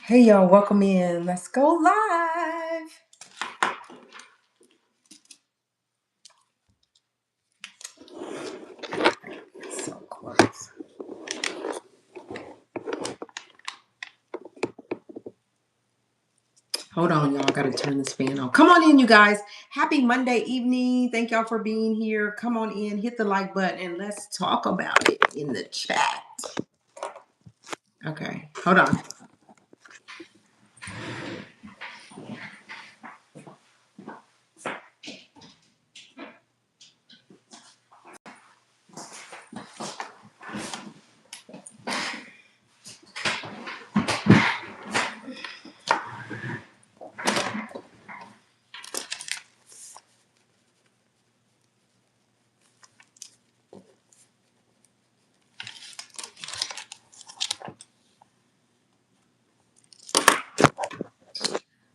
Hey y'all, welcome in. Let's go live. So close. Hold on, y'all. Gotta turn this fan on. Come on in, you guys. Happy Monday evening. Thank y'all for being here. Come on in, hit the like button, and let's talk about it in the chat. Okay, hold on.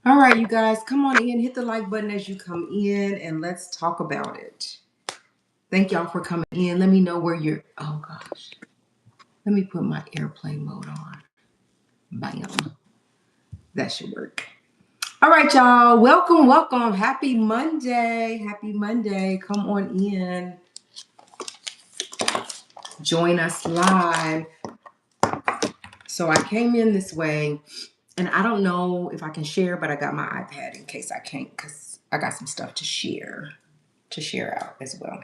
All right, you guys, come on in, hit the like button as you come in, and let's talk about it. Thank y'all for coming in. Let me know where you're. Oh gosh. Let me put my airplane mode on. Bam. That should work. All right, y'all. Welcome, welcome. Happy Monday. Happy Monday. Come on in. Join us live. So I came in this way, and I don't know if I can share, but I got my iPad in case I can't, because I got some stuff to share out as well.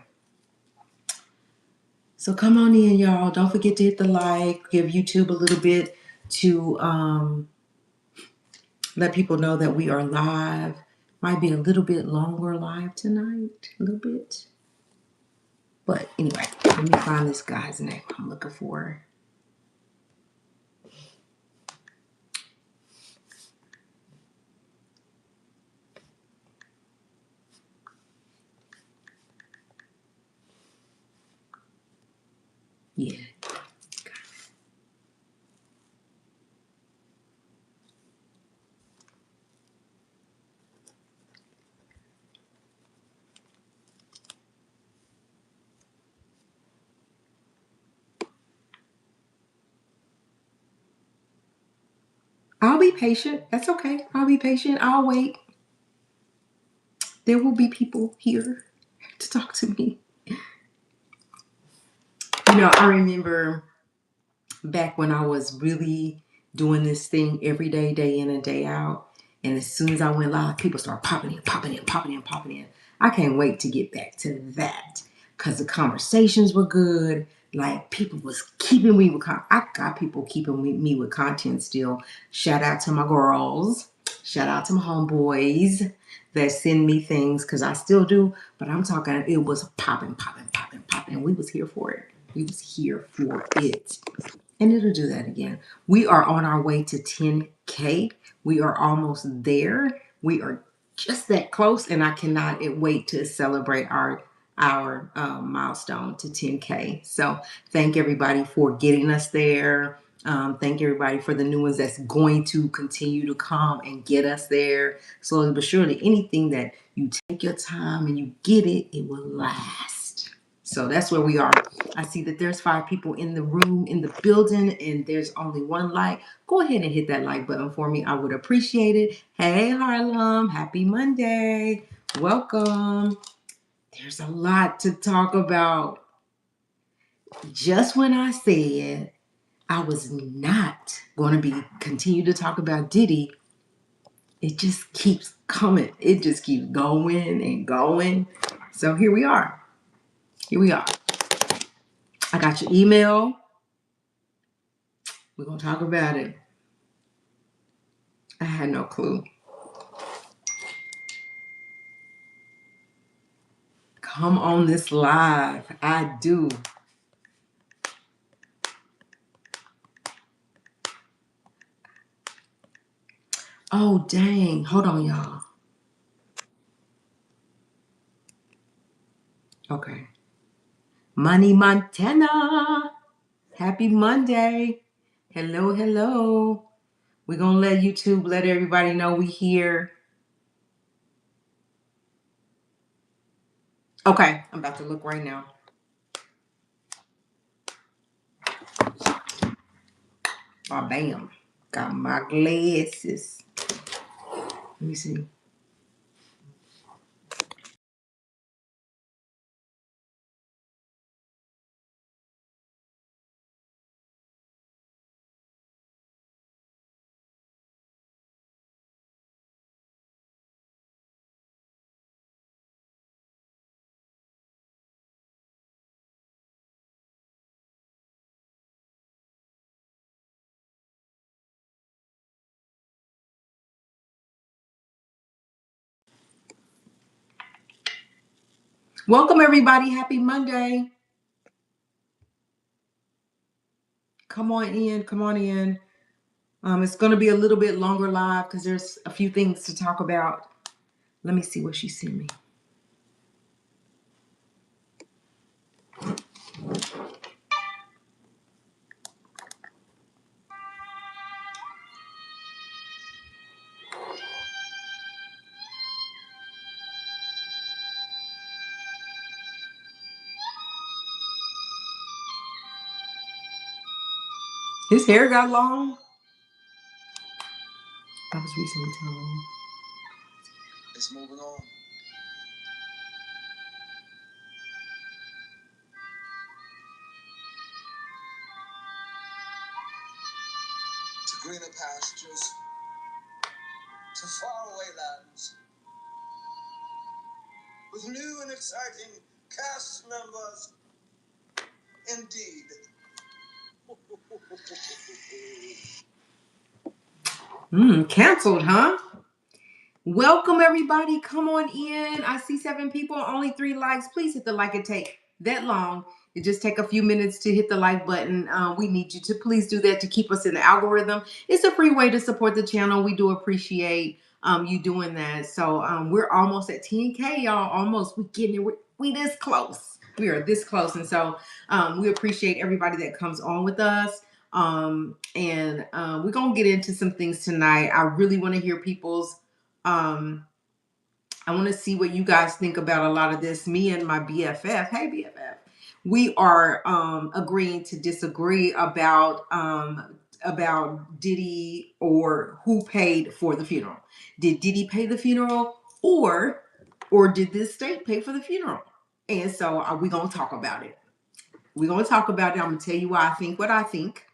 So come on in, y'all. Don't forget to hit the like, give YouTube a little bit to let people know that we are live. Might be a little bit longer live tonight, a little bit. But anyway, let me find this guy's name I'm looking for. Yeah. I'll be patient. That's okay. I'll be patient. I'll wait. There will be people here to talk to me. I remember back when I was really doing this thing every day, day in and day out. And as soon as I went live, people started popping in, popping in, popping in, popping in. I can't wait to get back to that because the conversations were good. Like people was keeping me with I got people keeping me with content still. Shout out to my girls. Shout out to my homeboys that send me things because I still do. But I'm talking, it was popping, popping, popping, popping. We was here for it. We was here for it. And it'll do that again. We are on our way to 10K. We are almost there. We are just that close, and I cannot wait to celebrate our milestone to 10K. So thank everybody for getting us there. Thank everybody for the new ones that's going to continue to come and get us there slowly but surely. Anything that you take your time and you get it, it will last. So that's where we are. I see that there's 5 people in the room, in the building, and there's only 1 like. Go ahead and hit that like button for me. I would appreciate it. Hey, Harlem. Happy Monday. Welcome. There's a lot to talk about. Just when I said I was not going to continue to talk about Diddy, it just keeps coming. It just keeps going and going. So here we are. Here we are. I got your email. We're going to talk about it. I had no clue. Come on this live. I do. Oh, dang. Hold on, y'all. Okay. Money Montana. Happy Monday. Hello, hello. We're going to let YouTube let everybody know we here. Okay. I'm about to look right now. Oh, bam. Got my glasses. Let me see. Welcome everybody. Happy Monday. Come on in. Come on in. It's going to be a little bit longer live because there's a few things to talk about. Let me see what she sent me. His hair got long. I was recently told. It's moving on. To greener pastures, to faraway lands, with new and exciting cast members, indeed. Canceled, huh? Welcome everybody. Come on in. I see 7 people, only 3 likes. Please hit the like. It take that long. It just take a few minutes to hit the like button. We need you to please do that to keep us in the algorithm. It's a free way to support the channel. We do appreciate you doing that. So we're almost at 10K, y'all. Almost. We getting it. We this close. We are this close. And so we appreciate everybody that comes on with us. We're gonna get into some things tonight. I really want to hear people's I want to see what you guys think about a lot of this. Me and my BFF, hey BFF, we are agreeing to disagree about Diddy or who paid for the funeral. Did Diddy pay the funeral, or did this state pay for the funeral? And so we're gonna talk about it. We're gonna talk about it. I'm gonna tell you why I think what I think,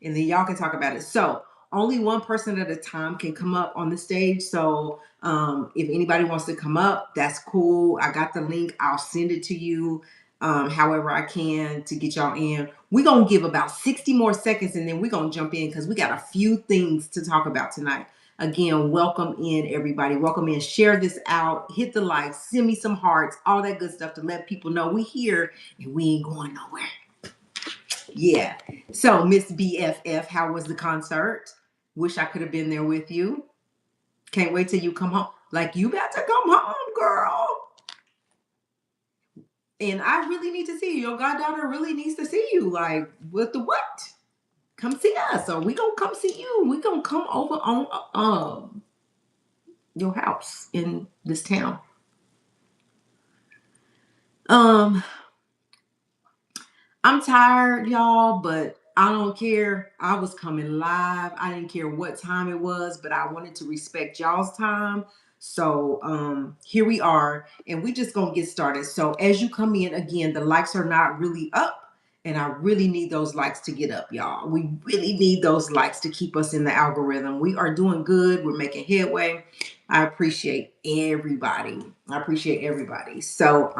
and then y'all can talk about it. So only one person at a time can come up on the stage. So if anybody wants to come up, that's cool. I got the link. I'll send it to you however I can to get y'all in. We're going to give about 60 more seconds and then we're going to jump in because we got a few things to talk about tonight. Again, welcome in everybody. Welcome in. Share this out. Hit the like. Send me some hearts. All that good stuff to let people know we here and we ain't going nowhere. Yeah. So, Miss BFF, how was the concert? Wish I could have been there with you. Can't wait till you come home. Like, you about to come home, girl. And I really need to see you. Your goddaughter really needs to see you. Like, what the what? Come see us. Or we gonna come see you. We gonna come over on your house in this town. Um, I'm tired, y'all, but I don't care. I was coming live. I didn't care what time it was, but I wanted to respect y'all's time. So here we are, and we just gonna get started. So as you come in, again, the likes are not really up, and I really need those likes to get up, y'all. We really need those likes to keep us in the algorithm. We are doing good. We're making headway. I appreciate everybody. So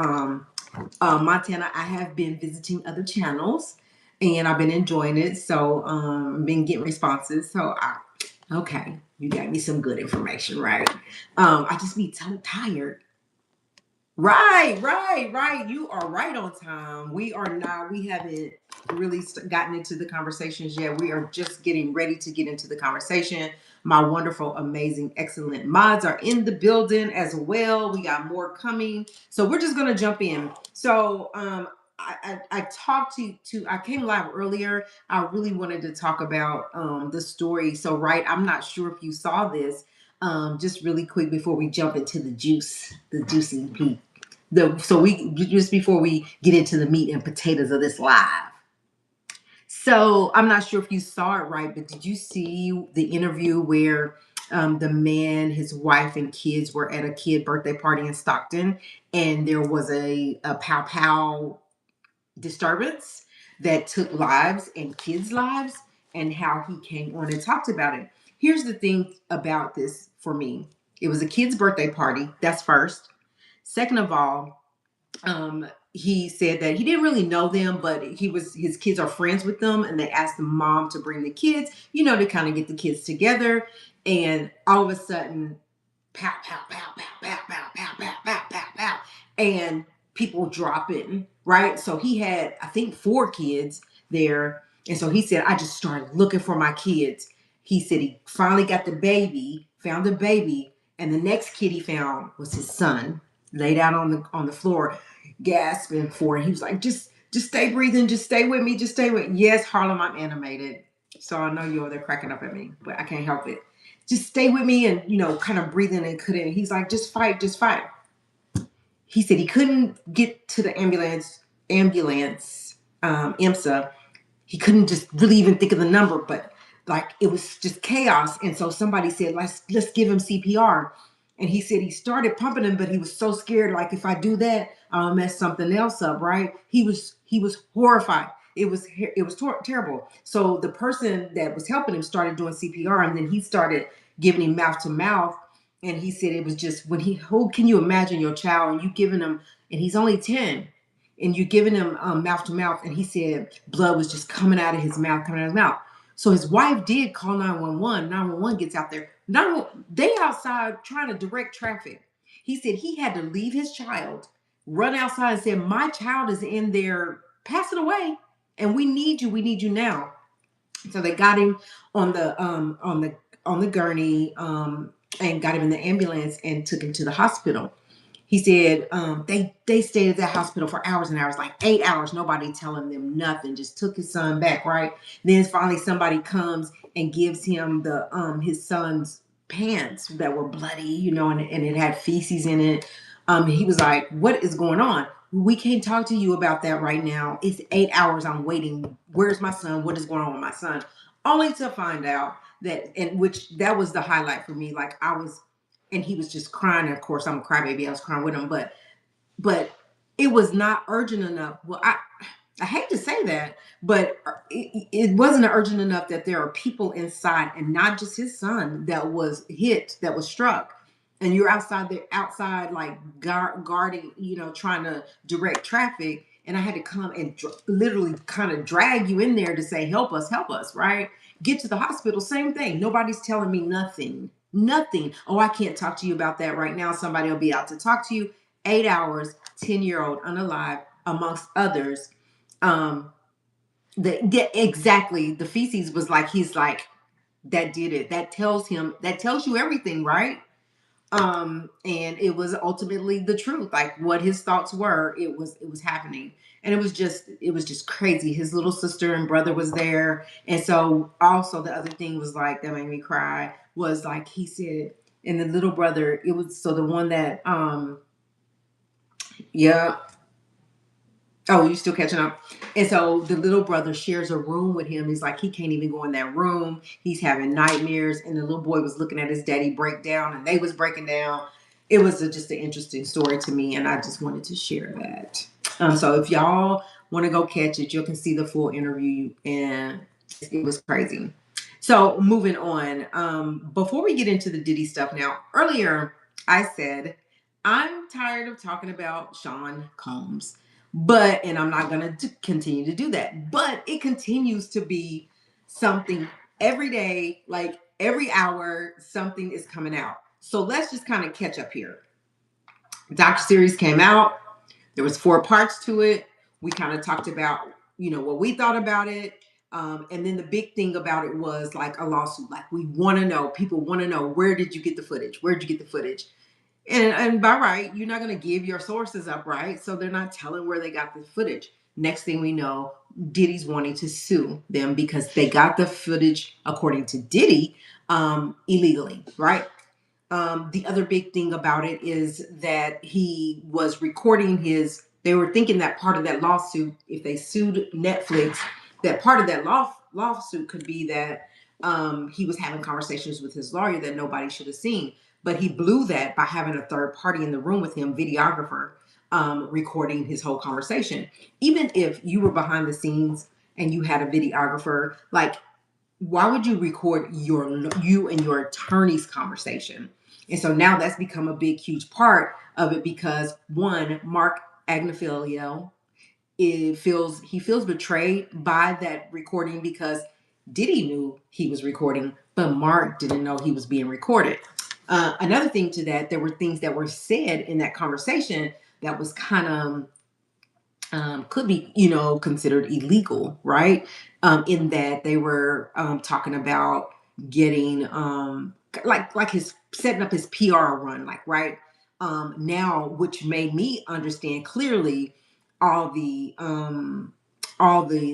Montana, I have been visiting other channels and I've been enjoying it. So been getting responses. Okay, you got me some good information, right? I just be so tired. Right. You are right on time. We are not, we haven't really gotten into the conversations yet. We are just getting ready to get into the conversation. My wonderful, amazing, excellent mods are in the building as well. We got more coming. So we're just going to jump in. So, I talked to I came live earlier. I really wanted to talk about the story. So, right, I'm not sure if you saw this. Just really quick before we jump into the juicy peak. So we just before we get into the meat and potatoes of this live. So I'm not sure if you saw it right, but did you see the interview where the man, his wife, and kids were at a kid birthday party in Stockton, and there was a pow pow disturbance that took lives and kids' lives, and how he came on and talked about it. Here's the thing about this for me: it was a kid's birthday party. That's first. Second of all, he said that he didn't really know them, but his kids are friends with them, and they asked the mom to bring the kids, to kind of get the kids together. And all of a sudden, pow, pow, pow, pow, pow, pow, pow, pow, pow, pow, pow, and people dropping, right? So he had, I think, 4 kids there. And so he said, I just started looking for my kids. He said he finally got the baby, found the baby, and the next kid he found was his son, laid out on the floor, gasping for it. He was like, just stay breathing, just stay with me, just stay with me. Yes, Harlem, I'm animated. So I know you're there cracking up at me, but I can't help it. Just stay with me, and kind of breathing and couldn't. He's like, just fight, just fight. He said he couldn't get to the ambulance, IMSA. He couldn't just really even think of the number, but like it was just chaos. And so somebody said, let's give him CPR. And he said he started pumping him, but he was so scared, like if I do that, I'll mess something else up, right? He was horrified. It was terrible. So the person that was helping him started doing CPR, and then he started giving him mouth to mouth. And he said it was just when who can you imagine your child and you giving him, and he's only 10, and you're giving him mouth to mouth, and he said blood was just coming out of his mouth, coming out of his mouth. So his wife did call 911. 911 gets out there. They outside trying to direct traffic. He said he had to leave his child, run outside, and said, my child is in there passing away, and we need you. We need you now. So they got him on the gurney, and got him in the ambulance and took him to the hospital. He said they stayed at that hospital for hours and hours, like 8 hours. Nobody telling them nothing. Just took his son back, right? Then finally somebody comes and gives him the his son's pants that were bloody, and it had feces in it. He was like, "What is going on? We can't talk to you about that right now. It's 8 hours. I'm waiting. Where's my son? What is going on with my son?" Only to find out that, and which that was the highlight for me. Like I was, and he was just crying. And of course, I'm a crybaby. I was crying with him, but it was not urgent enough. Well, I hate to say that, but it wasn't urgent enough that there are people inside, and not just his son that was hit, that was struck. And you're outside like guarding, trying to direct traffic. And I had to come and literally kind of drag you in there to say, help us, right? Get to the hospital, same thing. Nobody's telling me nothing. Nothing. Oh, I can't talk to you about that right now. Somebody will be out to talk to you. 8 hours, 10-year-old unalive, amongst others. Um, exactly, the feces was like, he's like, that did it. That tells you everything, right? And it was ultimately the truth, like what his thoughts were. It was happening. And it was just crazy. His little sister and brother was there. And so also the other thing was like that made me cry was like he said, and the little brother, it was so the one that yeah. Oh, you still catching up? And so the little brother shares a room with him. He's like, he can't even go in that room. He's having nightmares. And the little boy was looking at his daddy break down, and they was breaking down. It was just an interesting story to me, and I just wanted to share that. So if y'all want to go catch it, you can see the full interview, and it was crazy. So moving on. Before we get into the Diddy stuff now, earlier I said I'm tired of talking about Sean Combs. And I'm not going to continue to do that. But it continues to be something every day, like every hour, something is coming out. So let's just kind of catch up here. Doc series came out. There was 4 parts to it. We kind of talked about, what we thought about it. And then the big thing about it was like a lawsuit. Like we want to know, people want to know, where did you get the footage? Where did you get the footage? And by right, you're not going to give your sources up, right? So they're not telling where they got the footage. Next thing we know, Diddy's wanting to sue them because they got the footage, according to Diddy, illegally, right? The other big thing about it is that he was recording they were thinking that part of that lawsuit, if they sued Netflix, that part of that lawsuit could be that he was having conversations with his lawyer that nobody should have seen. But he blew that by having a third party in the room with him, videographer, recording his whole conversation. Even if you were behind the scenes and you had a videographer, like, why would you record you and your attorney's conversation? And so now that's become a big, huge part of it because one, Mark Agnifilo, he feels betrayed by that recording because Diddy knew he was recording, but Mark didn't know he was being recorded. Another thing to that, there were things that were said in that conversation that was kind of could be, considered illegal, right? In that they were talking about getting like his setting up his PR run, like right now, which made me understand clearly all the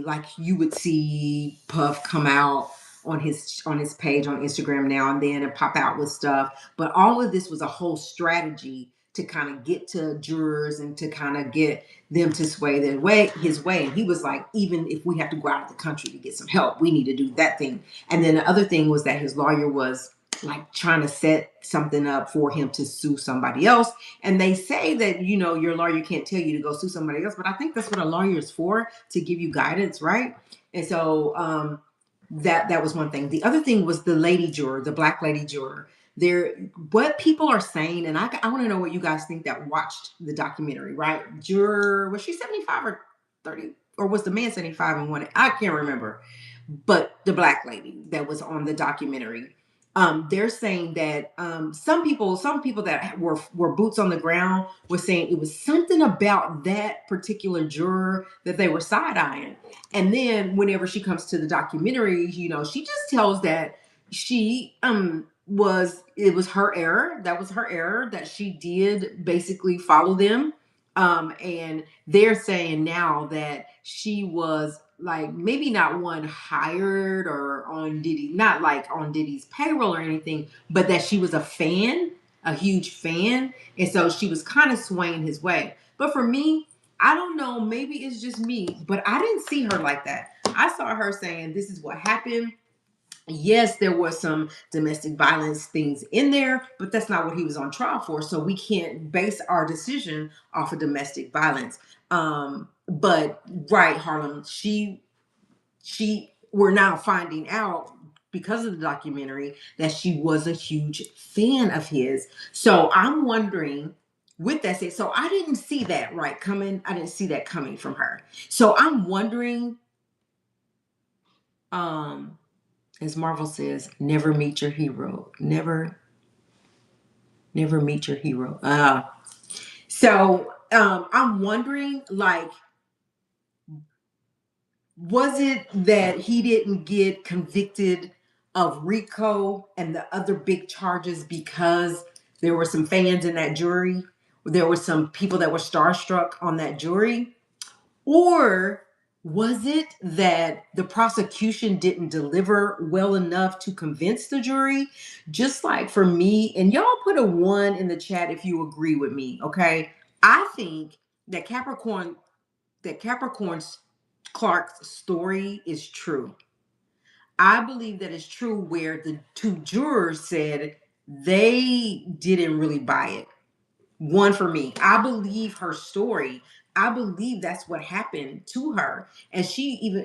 like you would see Puff come out on his page on Instagram now and then and pop out with stuff, but all of this was a whole strategy to kind of get to jurors and to kind of get them to sway his way. And he was like, even if we have to go out of the country to get some help, we need to do that thing. And then the other thing was that his lawyer was like trying to set something up for him to sue somebody else. And they say that, your lawyer can't tell you to go sue somebody else, but I think that's what a lawyer is for, to give you guidance, right? And so that was one thing. The other thing was the lady juror, the black lady juror. There, what people are saying, and I want to know what you guys think that watched the documentary, right? Juror, was she 75 or 30, or was the man 75 and one? I can't remember. But the black lady that was on the documentary, they're saying that some people that were boots on the ground were saying it was something about that particular juror that they were side eyeing. And then whenever she comes to the documentary, she just tells that she it was her error. That was her error, that she did basically follow them. And they're saying now that she was like maybe not one hired or on Diddy, not like on Diddy's payroll or anything, but that she was a fan, a huge fan. And so she was kind of swaying his way. But for me, I don't know, maybe it's just me, but I didn't see her like that. I saw her saying, this is what happened. Yes, there was some domestic violence things in there, but that's not what he was on trial for. So we can't base our decision off of domestic violence. But right, Harlem, we're now finding out because of the documentary that she was a huge fan of his. So I'm wondering, with that said, so I didn't see that right coming. I didn't see that coming from her. So I'm wondering, as Marvel says, never meet your hero. Never meet your hero. So I'm wondering, like, was it that he didn't get convicted of RICO and the other big charges because there were some fans in that jury? There were some people that were starstruck on that jury? Or was it that the prosecution didn't deliver well enough to convince the jury? Just like for me, and y'all put a 1 in the chat if you agree with me, okay? I think that Capricorn's Clark's story is true. I believe that it's true where the two jurors said they didn't really buy it. 1 for me. I believe her story. I believe that's what happened to her. And she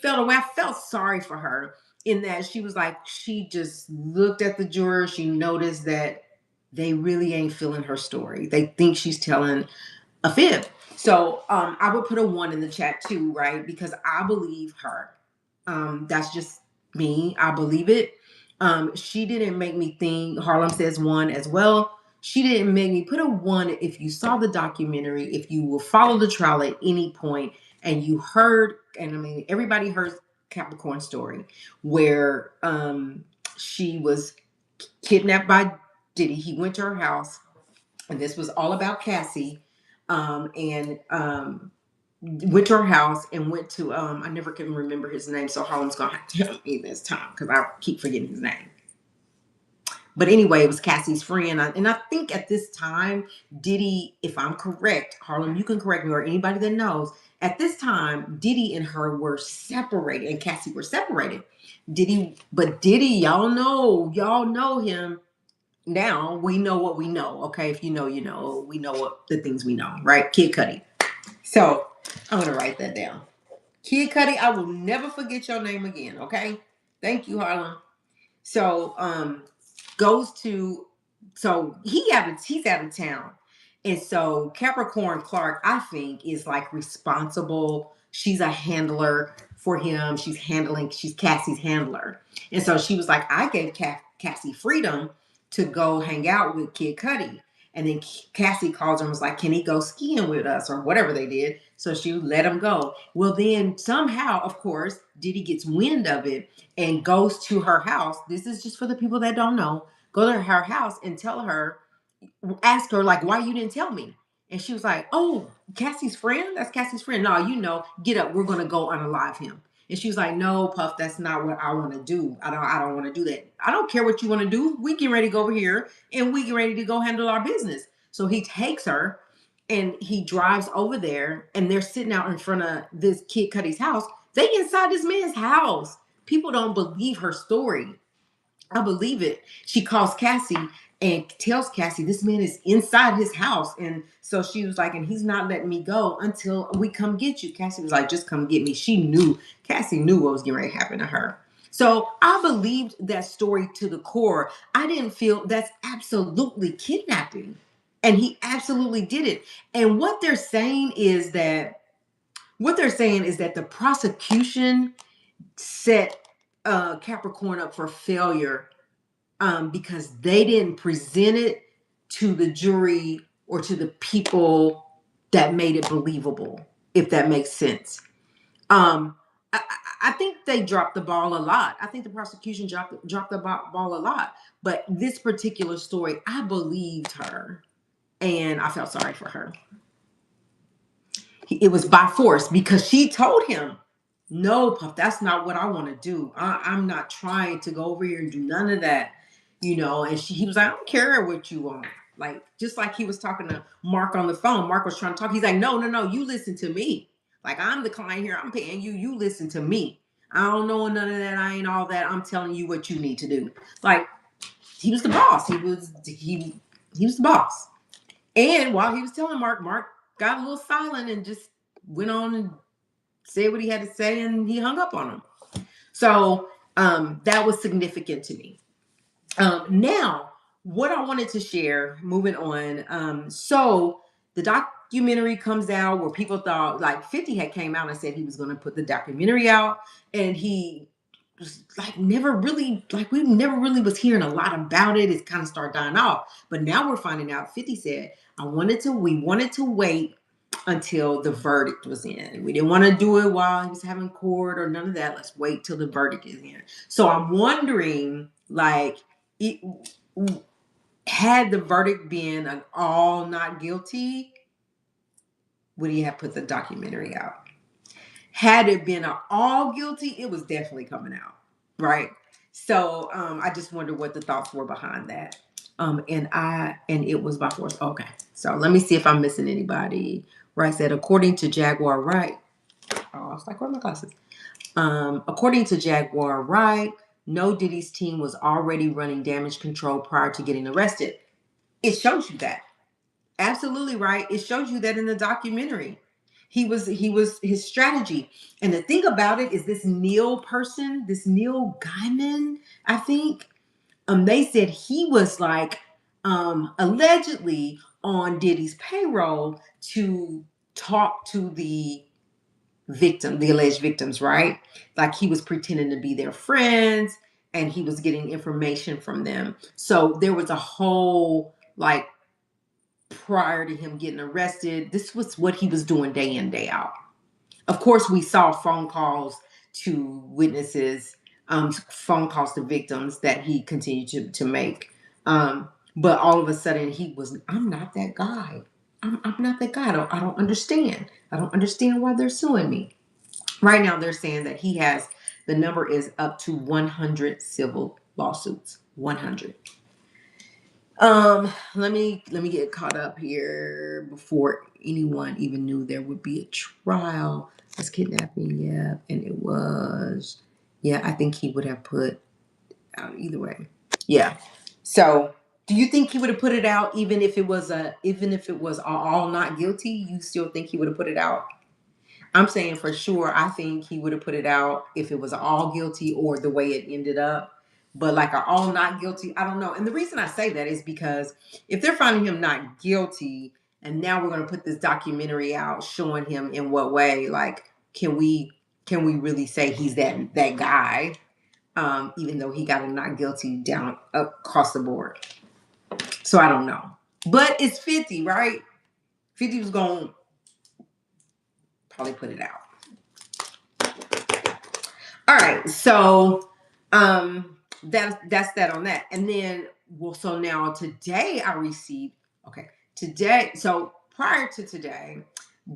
felt away. I felt sorry for her in that she was like, she just looked at the jurors. She noticed that they really ain't feeling her story. They think she's telling a fib. So I would put a 1 in the chat too, right? Because I believe her. That's just me. I believe it. She didn't make me think. Harlem says 1 as well. She didn't make me put a 1 if you saw the documentary, if you will follow the trial at any point and you heard, and I mean, everybody heard Capricorn's story where she was kidnapped by Diddy. He went to her house, and this was all about Cassie. And went to her house and went to I never can remember his name, so Harlem's gonna have to tell me this time because I keep forgetting his name. But anyway, it was Cassie's friend. And I think at this time, Diddy, if I'm correct, Harlem, you can correct me, or anybody that knows, at this time, Diddy and her were separated, and Cassie were separated. Diddy, y'all know him. Now we know what we know. Okay, if you know, you know. We know what the things we know, right? Kid Cudi. So I'm gonna write that down. Kid Cudi, I will never forget your name again. Okay, thank you, Harlem. So goes to he's out of town. And so Capricorn Clark, I think, is like responsible. She's a handler for him. She's Cassie's handler. And so she was like, I gave Cassie freedom to go hang out with Kid Cudi. And then Cassie calls her and was like, can he go skiing with us or whatever they did? So she let him go. Well, then somehow, of course, Diddy gets wind of it and goes to her house. This is just for the people that don't know. Go to her house and ask her, like, why you didn't tell me? And she was like, oh, Cassie's friend? That's Cassie's friend. No, get up. We're going to go unalive him. And she was like, no, Puff, that's not what I want to do. I don't want to do that. I don't care what you want to do. We get ready to go over here and we get ready to go handle our business. So he takes her and he drives over there and they're sitting out in front of this Kid Cudi's house. They inside this man's house. People don't believe her story. I believe it. She calls Cassie and tells Cassie this man is inside his house. And so she was like, and he's not letting me go until we come get you. Cassie was like, just come get me. Cassie knew what was getting ready to happen to her. So I believed that story to the core. I didn't feel that's absolutely kidnapping. And he absolutely did it. And what they're saying is that the prosecution set Capricorn up for failure because they didn't present it to the jury or to the people that made it believable, if that makes sense. Um, I, I think they dropped the ball a lot. I think the prosecution dropped the ball a lot. But this particular story, I believed her and I felt sorry for her. It was by force because she told him, no, Puff, that's not what I want to do. I'm not trying to go over here and do none of that, And he was like, I don't care what you want. Like, just like he was talking to Mark on the phone. Mark was trying to talk. He's like, no, you listen to me. Like, I'm the client here. I'm paying you. You listen to me. I don't know none of that. I ain't all that. I'm telling you what you need to do. Like, he was the boss. He was the boss. And while he was telling Mark got a little silent and just went on and said what he had to say, and he hung up on him. So that was significant to me. Now, what I wanted to share, moving on. So the documentary comes out where people thought, like 50 had came out and said he was going to put the documentary out, and he was like we never really was hearing a lot about it. It kind of started dying off, but now we're finding out. 50 said, we wanted to wait until the verdict was in. We didn't want to do it while he was having court or none of that. Let's wait till the verdict is in. So I'm wondering, like, it, had the verdict been an all not guilty, would he have put the documentary out? Had it been an all guilty, it was definitely coming out, right? So I just wonder what the thoughts were behind that. And it was by force. Okay, so let me see if I'm missing anybody. Right, said according to Jaguar Wright. Oh, I was like, where are my glasses? According to Jaguar Wright, No Diddy's team was already running damage control prior to getting arrested. It shows you that. Absolutely right. It shows you that in the documentary. He was his strategy. And the thing about it is this Neil Gaiman, I think, they said he was like allegedly on Diddy's payroll to talk to the alleged victims, right? Like he was pretending to be their friends and he was getting information from them. So there was a whole, like, prior to him getting arrested, this was what he was doing day in, day out. Of course, we saw phone calls to witnesses, phone calls to victims that he continued to make. But all of a sudden, I'm not that guy. I'm not that guy. I don't understand. I don't understand why they're suing me. Right now, they're saying that the number is up to 100 civil lawsuits. 100. Let me get caught up here before anyone even knew there would be a trial. That's kidnapping, yeah, and it was, yeah. I think he would have put out either way. Yeah. So, do you think he would have put it out even if it was all not guilty? You still think he would have put it out? I'm saying for sure, I think he would have put it out if it was all guilty or the way it ended up. But like a all not guilty, I don't know. And the reason I say that is because if they're finding him not guilty, and now we're going to put this documentary out showing him in what way, like can we really say he's that guy? Even though he got a not guilty down across the board. So I don't know. But it's 50, right? 50 was going to probably put it out. All right, so that's that on that. And then well, so now today I received today. So prior to today,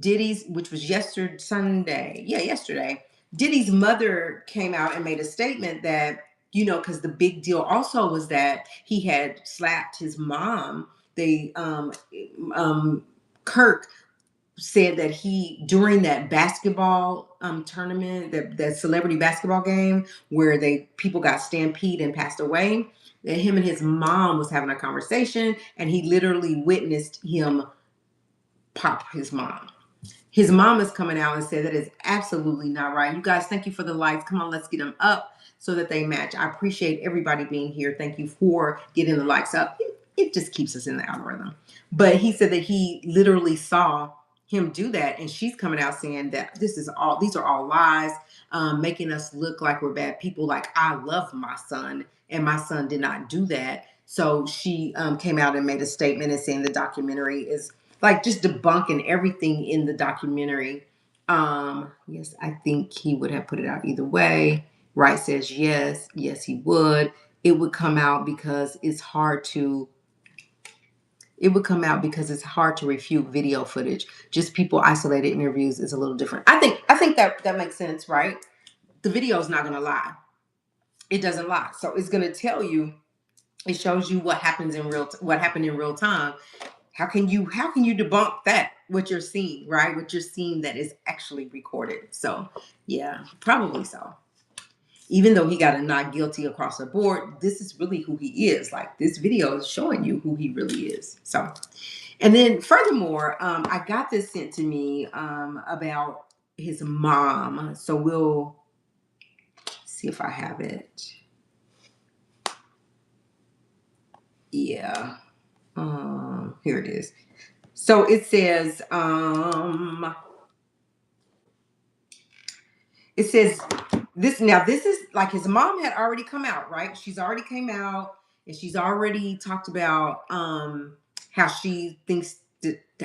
Diddy's, which was yesterday Sunday, yeah, yesterday, Diddy's mother came out and made a statement that because the big deal also was that he had slapped his mom. They Kirk said that he during that basketball tournament, that celebrity basketball game where people got stampede and passed away, that him and his mom was having a conversation and he literally witnessed him pop his mom. His mom is coming out and said that is absolutely not right. You guys, thank you for the likes. Come on, let's get them up so that they match. I appreciate everybody being here. Thank you for getting the likes up. It just keeps us in the algorithm. But he said that he literally saw him do that, and she's coming out saying that these are all lies, making us look like we're bad people. Like, I love my son, and my son did not do that. So she came out and made a statement and saying the documentary is like just debunking everything in the documentary. Yes, I think he would have put it out either way. Wright says yes, he would. It would come out because it's hard to refute video footage. Just people isolated interviews is a little different. I think that makes sense, right? The video is not going to lie. It doesn't lie. So it's going to tell you, it shows you what happened in real time. How can you debunk that? What you're seeing, right? What you're seeing that is actually recorded. So yeah, probably so. Even though he got a not guilty across the board, this is really who he is. Like, this video is showing you who he really is. So, and then furthermore, I got this sent to me about his mom. So we'll see if I have it. Yeah. Here it is. So it says, this is like his mom had already come out, right? She's already came out and she's already talked about how she thinks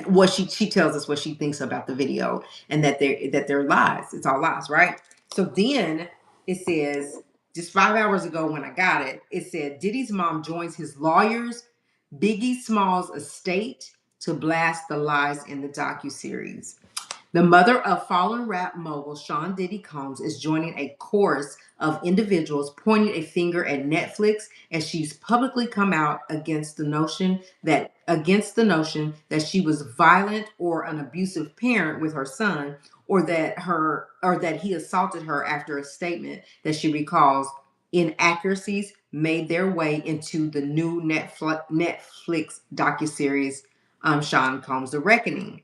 what she tells us what she thinks about the video, and that they're lies. It's all lies, right? So then it says, just 5 hours ago when I got it, it said Diddy's mom joins his lawyers Biggie Smalls' estate to blast the lies in the docuseries. The mother of fallen rap mogul Sean Diddy Combs is joining a chorus of individuals pointing a finger at Netflix as she's publicly come out against the notion that she was violent or an abusive parent with her son, or that he assaulted her, after a statement that she recalls inaccuracies made their way into the new Netflix docuseries, Sean Combs: The Reckoning.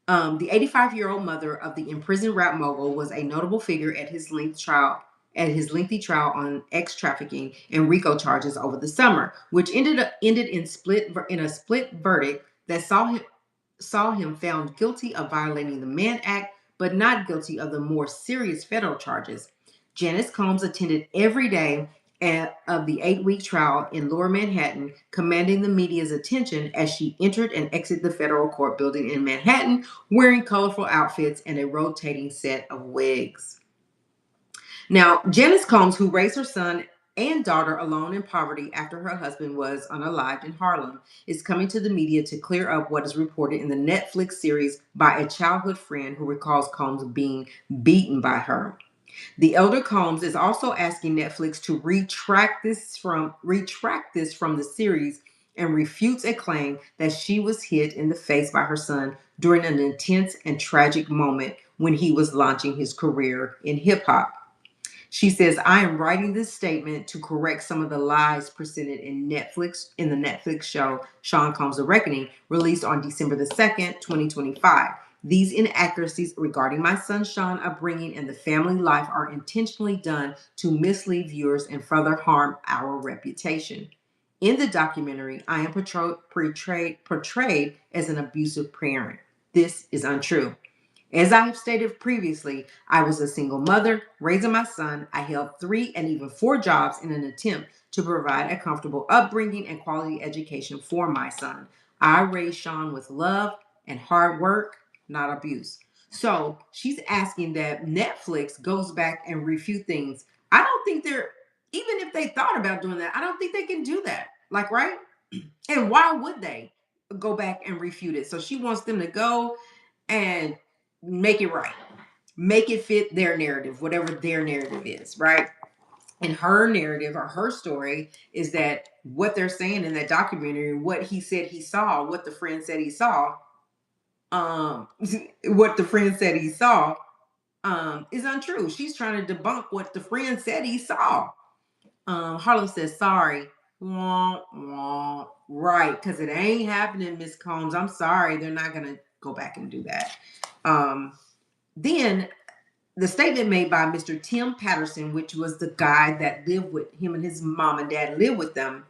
The 85-year-old mother of the imprisoned rap mogul was a notable figure at his lengthy trial on ex trafficking and RICO charges over the summer, which ended in a split verdict that saw him found guilty of violating the Mann Act, but not guilty of the more serious federal charges. Janice Combs attended every day of the 8-week trial in Lower Manhattan, commanding the media's attention as she entered and exited the federal court building in Manhattan, wearing colorful outfits and a rotating set of wigs. Now, Janice Combs, who raised her son and daughter alone in poverty after her husband was unalived in Harlem, is coming to the media to clear up what is reported in the Netflix series by a childhood friend who recalls Combs being beaten by her. The elder Combs is also asking Netflix to retract this from the series and refutes a claim that she was hit in the face by her son during an intense and tragic moment when he was launching his career in hip hop. She says, I am writing this statement to correct some of the lies presented in the Netflix show Sean Combs The Reckoning, released on December the 2nd, 2025. These inaccuracies regarding my son Sean upbringing and the family life are intentionally done to mislead viewers and further harm our reputation. In the documentary, I am portrayed as an abusive parent. This is untrue. As I have stated previously, I was a single mother raising my son. I held 3 and even 4 jobs in an attempt to provide a comfortable upbringing and quality education for my son. I raised Sean with love and hard work, not abuse. So she's asking that Netflix goes back and refute things. I don't think they're, even if they thought about doing that, I don't think they can do that. Like, right? And why would they go back and refute it? So she wants them to go and make it right, make it fit their narrative, whatever their narrative is, right? And her narrative or her story is that what they're saying in that documentary, what he said he saw, what the friend said he saw, um, what the friend said he saw, is untrue. She's trying to debunk what the friend said he saw. Harlow says, sorry. Wah, wah. Right, because it ain't happening, Miss Combs. I'm sorry. They're not going to go back and do that. Then the statement made by Mr. Tim Patterson, which was the guy that lived with him and his mom and dad lived with them,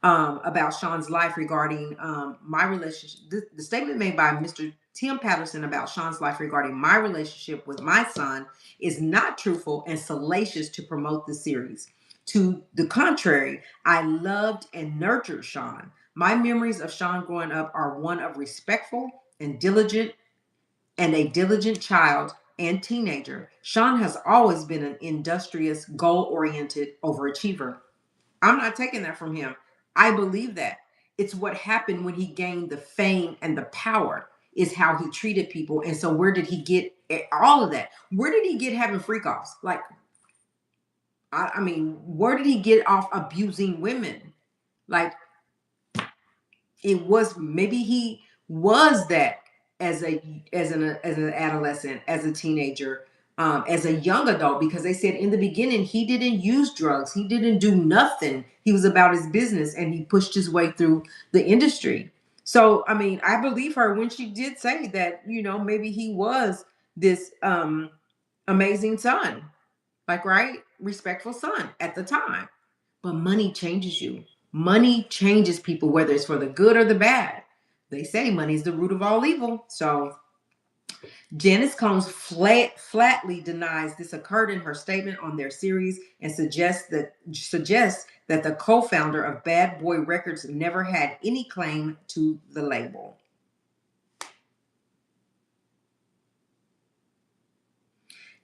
about Sean's life regarding my relationship. The statement made by Mr. Tim Patterson about Sean's life regarding my relationship with my son is not truthful and salacious to promote the series. To the contrary, I loved and nurtured Sean. My memories of Sean growing up are one of respectful and a diligent child and teenager. Sean has always been an industrious, goal-oriented overachiever. I'm not taking that from him. I believe that. It's what happened when he gained the fame and the power, is how he treated people. And so where did he get all of that? Where did he get having freak offs? Like, I mean, where did he get off abusing women? Like, it was, maybe he was that as an adolescent, as a teenager, as a young adult, because they said in the beginning he didn't use drugs, he didn't do nothing, he was about his business and he pushed his way through the industry. So I mean, I believe her when she did say that, maybe he was this amazing son, like, right, respectful son at the time. But money changes you. Money changes people, whether it's for the good or the bad. They say money is the root of all evil. So Janice Combs flatly denies this occurred in her statement on their series and suggests that the co-founder of Bad Boy Records never had any claim to the label.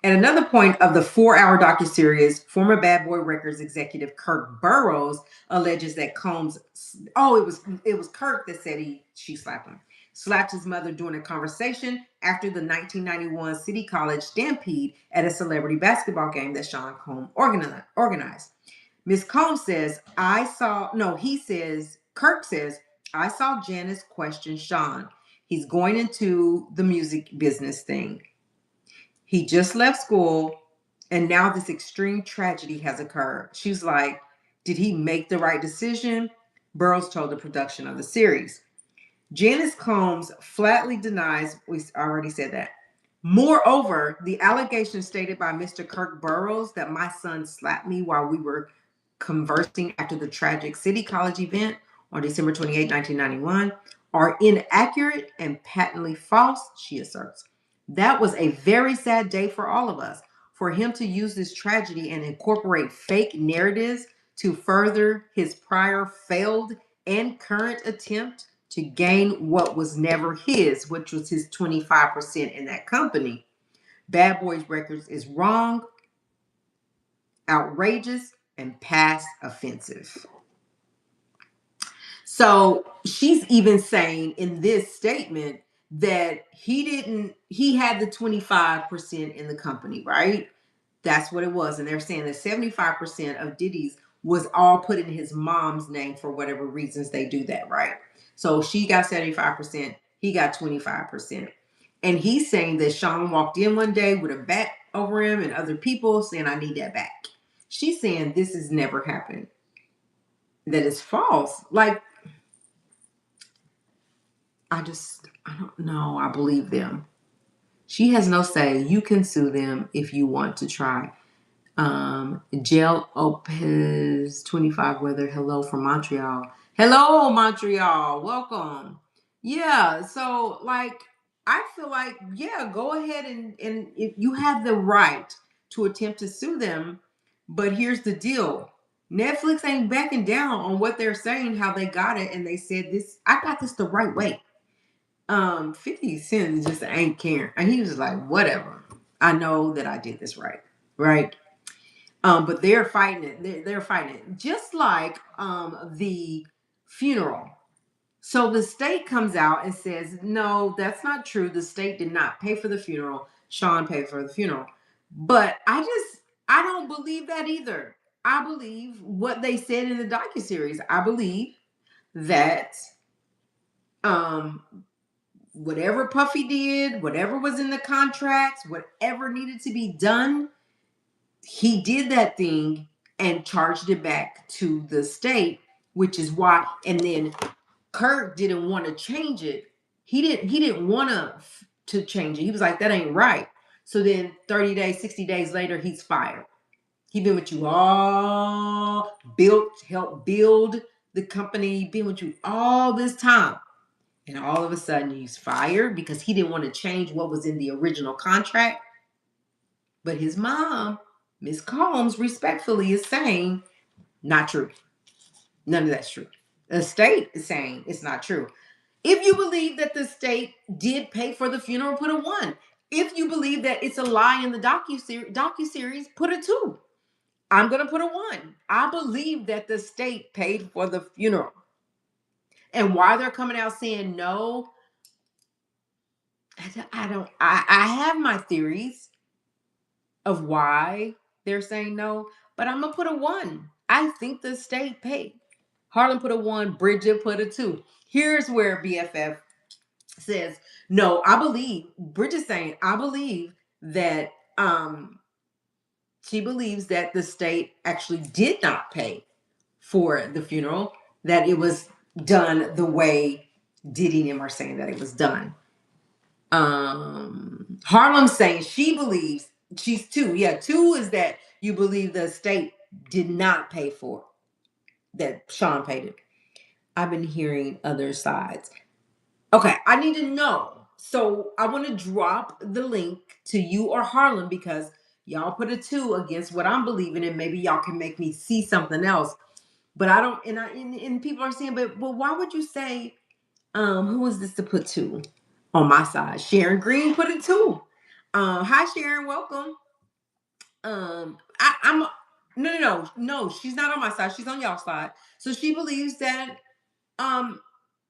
At another point of the 4-hour docuseries, former Bad Boy Records executive Kirk Burrows alleges that Combs, it was Kirk that said she slapped his mother during a conversation after the 1991 City College stampede at a celebrity basketball game that Sean Combs organized. Miss Combs says, Kirk says, I saw Janice question Sean. He's going into the music business thing. He just left school, and now this extreme tragedy has occurred. She's like, did he make the right decision? Burroughs told the production of the series. Janice Combs flatly denies, we already said that. Moreover, the allegation stated by Mr. Kirk Burroughs that my son slapped me while we were conversing after the tragic City College event on December 28, 1991, are inaccurate and patently false, she asserts. That was a very sad day for all of us. For him to use this tragedy and incorporate fake narratives to further his prior failed and current attempt to gain what was never his, which was his 25% in that company. Bad Boys Records is wrong, outrageous, and past offensive. So she's even saying in this statement that he had the 25% in the company, right? That's what it was. And they're saying that 75% of Diddy's was all put in his mom's name for whatever reasons they do that, right? So she got 75%, he got 25%. And he's saying that Sean walked in one day with a bat over him and other people saying, I need that back. She's saying this has never happened. That is false. Like, I don't know. I believe them. She has no say. You can sue them if you want to try. Jail Opez 25 weather. Hello from Montreal. Hello, Montreal. Welcome. Yeah, so like I feel like, yeah, go ahead and if you have the right to attempt to sue them, but here's the deal. Netflix ain't backing down on what they're saying, how they got it, and they said this, I got this the right way. 50 Cent just ain't caring. And he was like, whatever. I know that I did this right. Right. But they're fighting it. They're fighting it. Just like the funeral. So the state comes out and says, no, that's not true. The state did not pay for the funeral. Sean paid for the funeral. But I don't believe that either. I believe what they said in the docuseries. I believe that um whatever Puffy did, whatever was in the contracts, whatever needed to be done, he did that thing and charged it back to the state, which is why. And then Kirk didn't want to change it. He didn't want to change it. He was like, that ain't right. So then 30 days, 60 days later, he's fired. He been with you all, helped build the company, been with you all this time. And all of a sudden he's fired because he didn't want to change what was in the original contract. But his mom, Miss Combs, respectfully is saying, not true. None of that's true. The state is saying it's not true. If you believe that the state did pay for the funeral, put a 1. If you believe that it's a lie in the docuseries, put a 2. I'm going to put a 1. I believe that the state paid for the funeral. And why they're coming out saying no, I don't. I have my theories of why they're saying no, but I'm gonna put a 1. I think the state paid. Harlan put a 1. Bridget put a 2. Here's where BFF says no. I believe Bridget's saying I believe that she believes that the state actually did not pay for the funeral. That it was done the way Diddy and them are saying that it was done. Harlem's saying she believes she's 2. Yeah, 2 is that you believe the state did not pay for it, that Sean paid it. I've been hearing other sides. Okay, I need to know. So I want to drop the link to you or Harlem because y'all put a 2 against what I'm believing, and maybe y'all can make me see something else. But I don't, and people are saying, but well, why would you say who is this to put 2 on my side? Sharon Green put it 2. Hi Sharon, welcome. I'm no, she's not on my side. She's on y'all's side. So she believes that um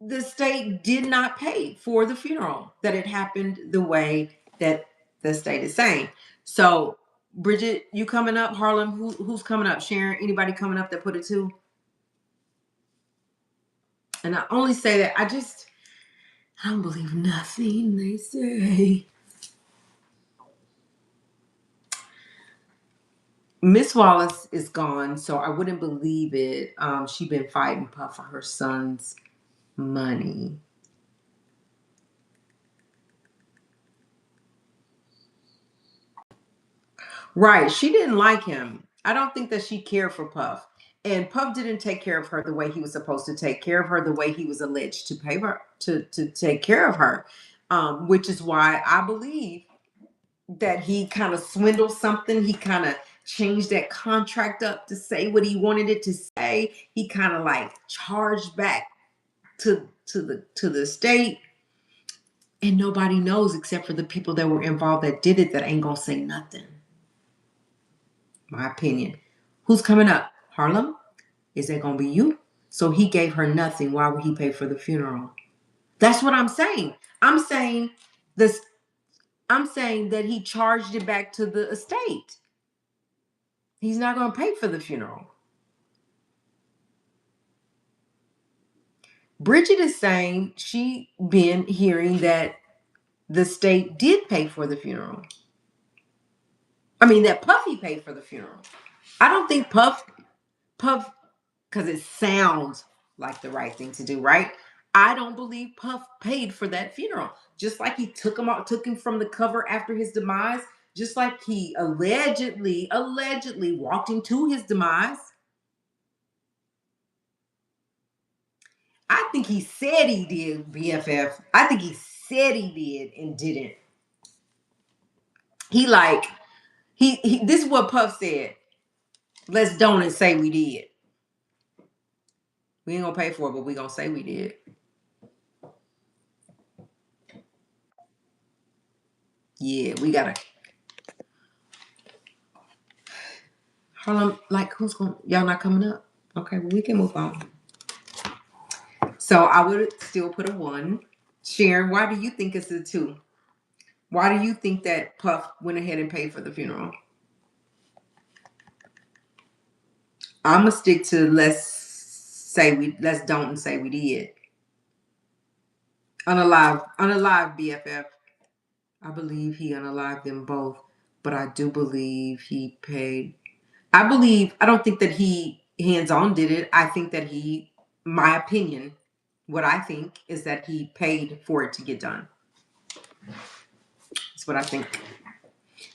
the state did not pay for the funeral, that it happened the way that the state is saying. So Bridget, you coming up? Harlem, who's coming up? Sharon, anybody coming up that put it 2? And I only say that I don't believe nothing they say. Miss Wallace is gone, so I wouldn't believe it. She been fighting Puff for her son's money. Right. She didn't like him. I don't think that she cared for Puff. And Puff didn't take care of her the way he was supposed to take care of her, the way he was alleged to pay her to take care of her. Which is why I believe that he kind of swindled something. He kind of changed that contract up to say what he wanted it to say. He kind of like charged back to the state, and nobody knows except for the people that were involved that did it, that ain't gonna say nothing. My opinion. Who's coming up? Harlem? Is that gonna be you? So he gave her nothing. Why would he pay for the funeral? That's what I'm saying. I'm saying this. I'm saying that he charged it back to the estate. He's not going to pay for the funeral. Bridget is saying she been hearing that the state did pay for the funeral. I mean, that Puffy paid for the funeral. I don't think Puff, because it sounds like the right thing to do, right? I don't believe Puff paid for that funeral. Just like he took him from the cover after his demise, just like he allegedly walked him to his demise. I think he said he did, BFF. I think he said he did and didn't. He like he this is what Puff said. Let's don't and say we did. We ain't gonna pay for it, but we gonna say we did. Yeah, we gotta. Harlem, like who's going? Y'all not coming up? Okay, well we can move on. So I would still put a 1. Sharon, why do you think it's a 2? Why do you think that Puff went ahead and paid for the funeral? I'm gonna stick to let's don't and say we did. Unalive BFF. I believe he unalived them both, but I do believe he paid. I don't think that he hands on did it. I think that my opinion, what I think is that he paid for it to get done. That's what I think.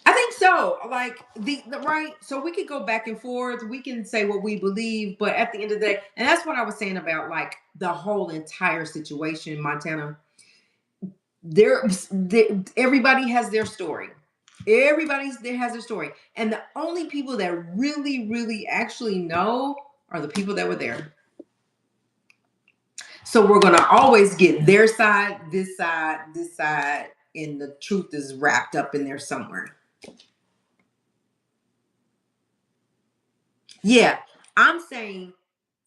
I think so. Like the right. So we could go back and forth. We can say what we believe, but at the end of the day, and that's what I was saying about like the whole entire situation in Montana. Everybody has their story. There has their story, and the only people that really actually know are the people that were there. So we're gonna always get their side, this side, and the truth is wrapped up in there somewhere. Yeah, I'm saying,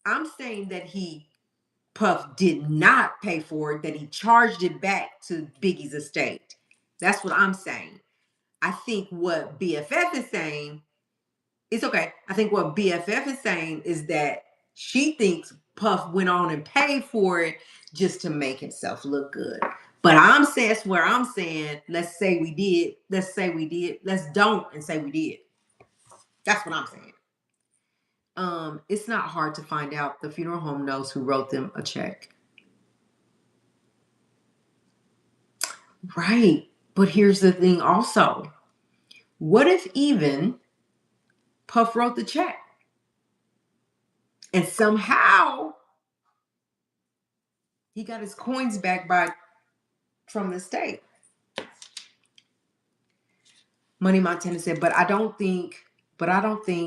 that Puff did not pay for it, that he charged it back to Biggie's estate. That's what I'm saying. I think what BFF is saying, it's okay. I think what BFF is saying is that she thinks Puff went on and paid for it just to make himself look good. But I'm saying, that's where I'm saying, let's say we did. Let's say we did. Let's don't and say we did. That's what I'm saying. It's not hard to find out. The funeral home knows who wrote them a check. Right. But here's the thing also. What if even Puff wrote the check? And somehow he got his coins back from the state. Money Montana said, but I don't think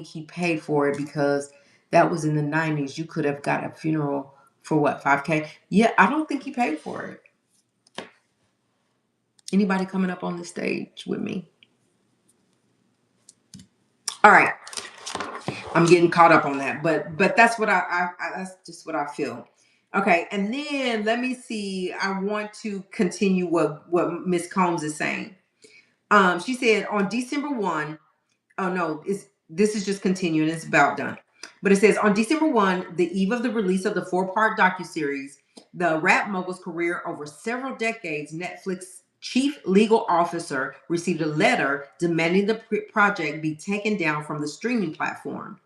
he paid for it because that was in the 90s. You could have got a funeral for what, 5K? Yeah, I don't think he paid for it. Anybody coming up on the stage with me? All right. I'm getting caught up on that, but that's what I that's just what I feel. Okay, and then let me see. I want to continue what Miss Combs is saying. She said on December 1. Oh no, this is just continuing. It's about done. But it says on December 1, the eve of the release of the 4-part docuseries, the rap mogul's career over several decades, Netflix chief legal officer received a letter demanding the project be taken down from the streaming platform.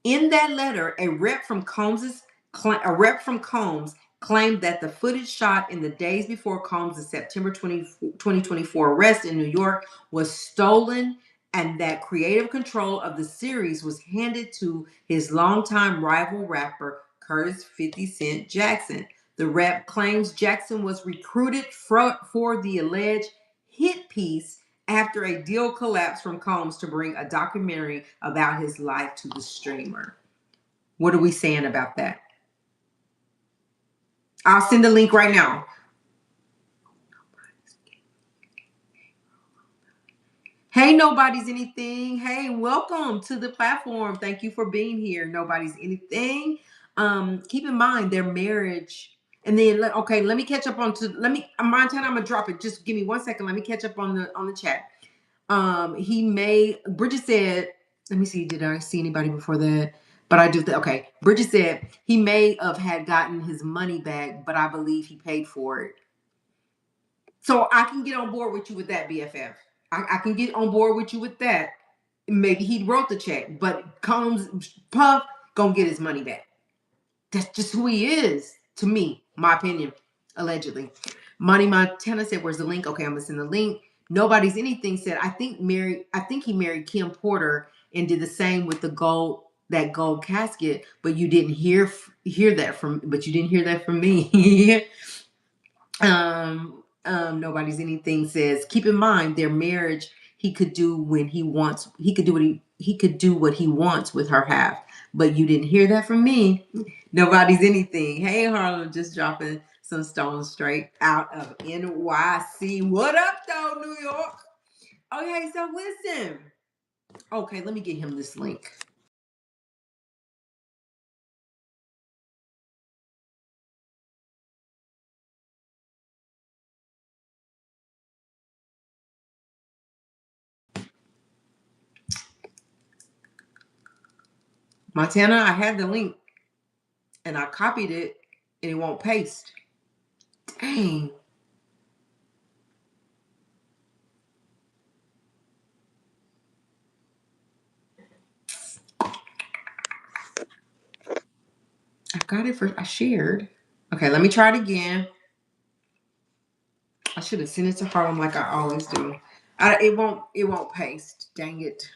In that letter, a rep from Combs claimed that the footage shot in the days before Combs' September 2024 arrest in New York was stolen and that creative control of the series was handed to his longtime rival rapper Curtis 50 Cent Jackson. The rep claims Jackson was recruited for the alleged hit piece after a deal collapsed from Combs to bring a documentary about his life to the streamer. What are we saying about that? I'll send the link right now. Hey, nobody's anything. Hey, welcome to the platform. Thank you for being here. Nobody's anything. Keep in mind their marriage. And then okay, let me catch up on Montana, I'm gonna drop it. Just give me 1 second. Let me catch up on the chat. Bridget said Let me see. Did I see anybody before that? But I do. Okay. Bridget said he may have had gotten his money back, but I believe he paid for it. So I can get on board with you with that, BFF. I can get on board with you with that. Maybe he wrote the check, but Combs Puff gonna get his money back. That's just who he is to me, my opinion, allegedly. Money Montana said, "Where's the link?" Okay, I'm gonna send the link. Nobody's anything said. I think he married Kim Porter and did the same with the gold casket, but you didn't hear that from, but you didn't hear that from me. Nobody's anything says, keep in mind their marriage, he could do when he wants, he could do what he could do what he wants with her half. But you didn't hear that from me. Nobody's anything. Hey Harlem, just dropping some stones straight out of NYC. What up though, New York? Okay, so listen. Okay, let me get him this link. Montana, I had the link and I copied it and it won't paste. Dang. I got it I shared. Okay, let me try it again. I should have sent it to Harlem like I always do. It won't paste. Dang it.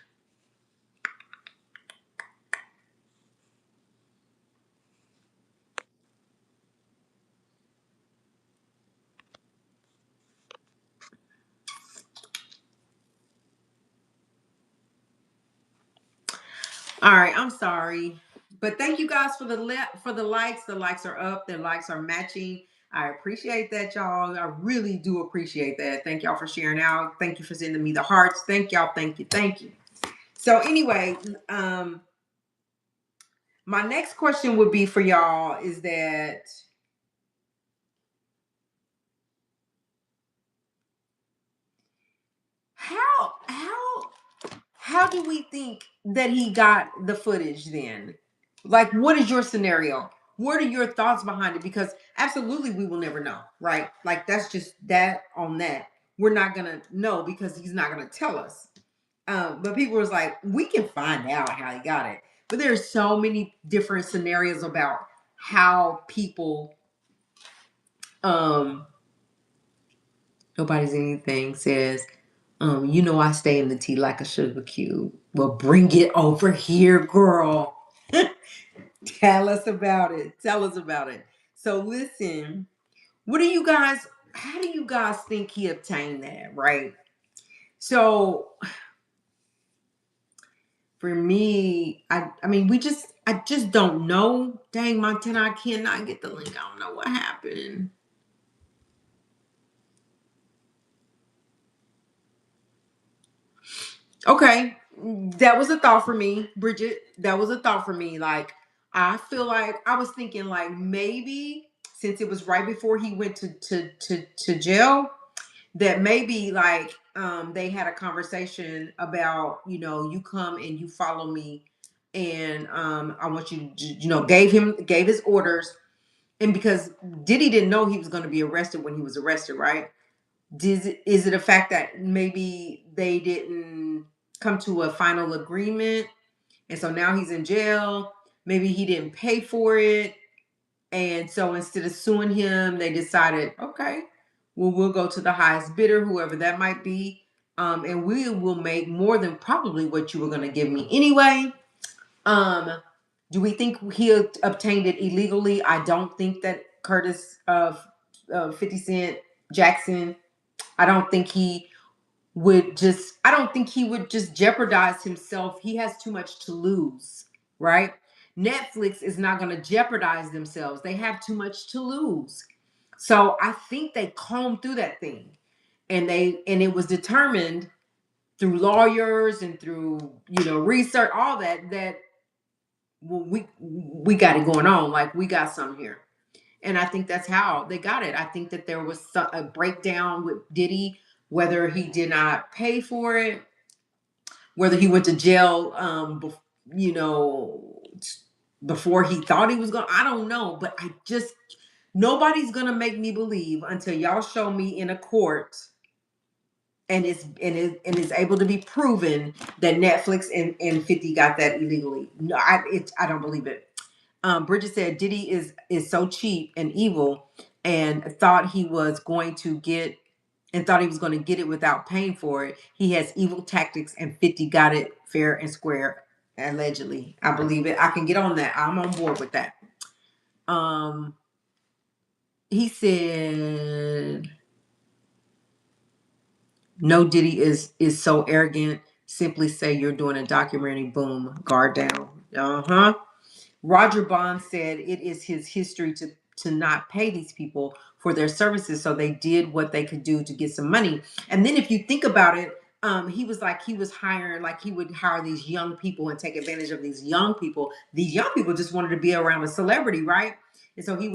All right, I'm sorry. But thank you guys for the likes. The likes are up. The likes are matching. I appreciate that, y'all. I really do appreciate that. Thank y'all for sharing out. Thank you for sending me the hearts. Thank y'all. Thank you. Thank you. So anyway, my next question would be for y'all is that how do we think that he got the footage then? Like, what is your scenario? What are your thoughts behind it? Because absolutely we will never know, right? Like that's just that on that. We're not gonna know because he's not gonna tell us. But people was like, we can find out how he got it. But there's so many different scenarios about how people nobody's anything says, I stay in the tea like a sugar cube. Well, bring it over here, girl. Tell us about it. Tell us about it. So listen, how do you guys think he obtained that, right? So for me, I mean, I just don't know. Dang, Montana, I cannot get the link. I don't know what happened. Okay, that was a thought for me, Bridget. That was a thought for me. Like, I feel like I was thinking, like maybe since it was right before he went to jail, that maybe like they had a conversation about you come and you follow me, and I want you to gave his orders, and because Diddy didn't know he was going to be arrested when he was arrested, right? Is it a fact that maybe they didn't come to a final agreement and so now he's in jail? Maybe he didn't pay for it. And so instead of suing him, they decided, okay, well, we'll go to the highest bidder, whoever that might be. And we will make more than probably what you were going to give me anyway. Do we think he obtained it illegally? I don't think that Curtis of 50 Cent Jackson, I don't think he would just jeopardize himself. He has too much to lose, right? Netflix is not going to jeopardize themselves. They have too much to lose. So I think they combed through that thing, and it was determined through lawyers and through research, all that well, we got it going on. Like we got some here. And I think that's how they got it. I think that there was a breakdown with Diddy, whether he did not pay for it, whether he went to jail, you know, before he thought he was going. I don't know, but I just nobody's gonna make me believe until y'all show me in a court and is able to be proven that Netflix and 50 got that illegally. No, I don't believe it. Bridget said Diddy is so cheap and evil, and thought he was going to get it without paying for it. He has evil tactics, and 50 got it fair and square. Allegedly, I believe it. I can get on that. I'm on board with that. Um, he said no, Diddy is so arrogant. Simply say you're doing a documentary. Boom, guard down. Uh-huh. Roger Bond said it is his history to not pay these people for their services, so they did what they could do to get some money. And then if you think about it, he was like he was hiring, like he would hire these young people and take advantage of these young people. These young people just wanted to be around a celebrity, right? And so he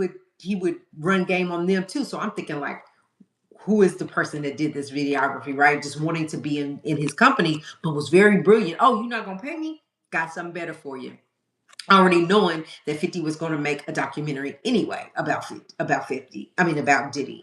would run game on them too. So I'm thinking like, who is the person that did this videography, right? Just wanting to be in his company, but was very brilliant. Oh, you're not gonna pay me? Got something better for you. Already knowing that 50 was going to make a documentary anyway about 50, about Diddy.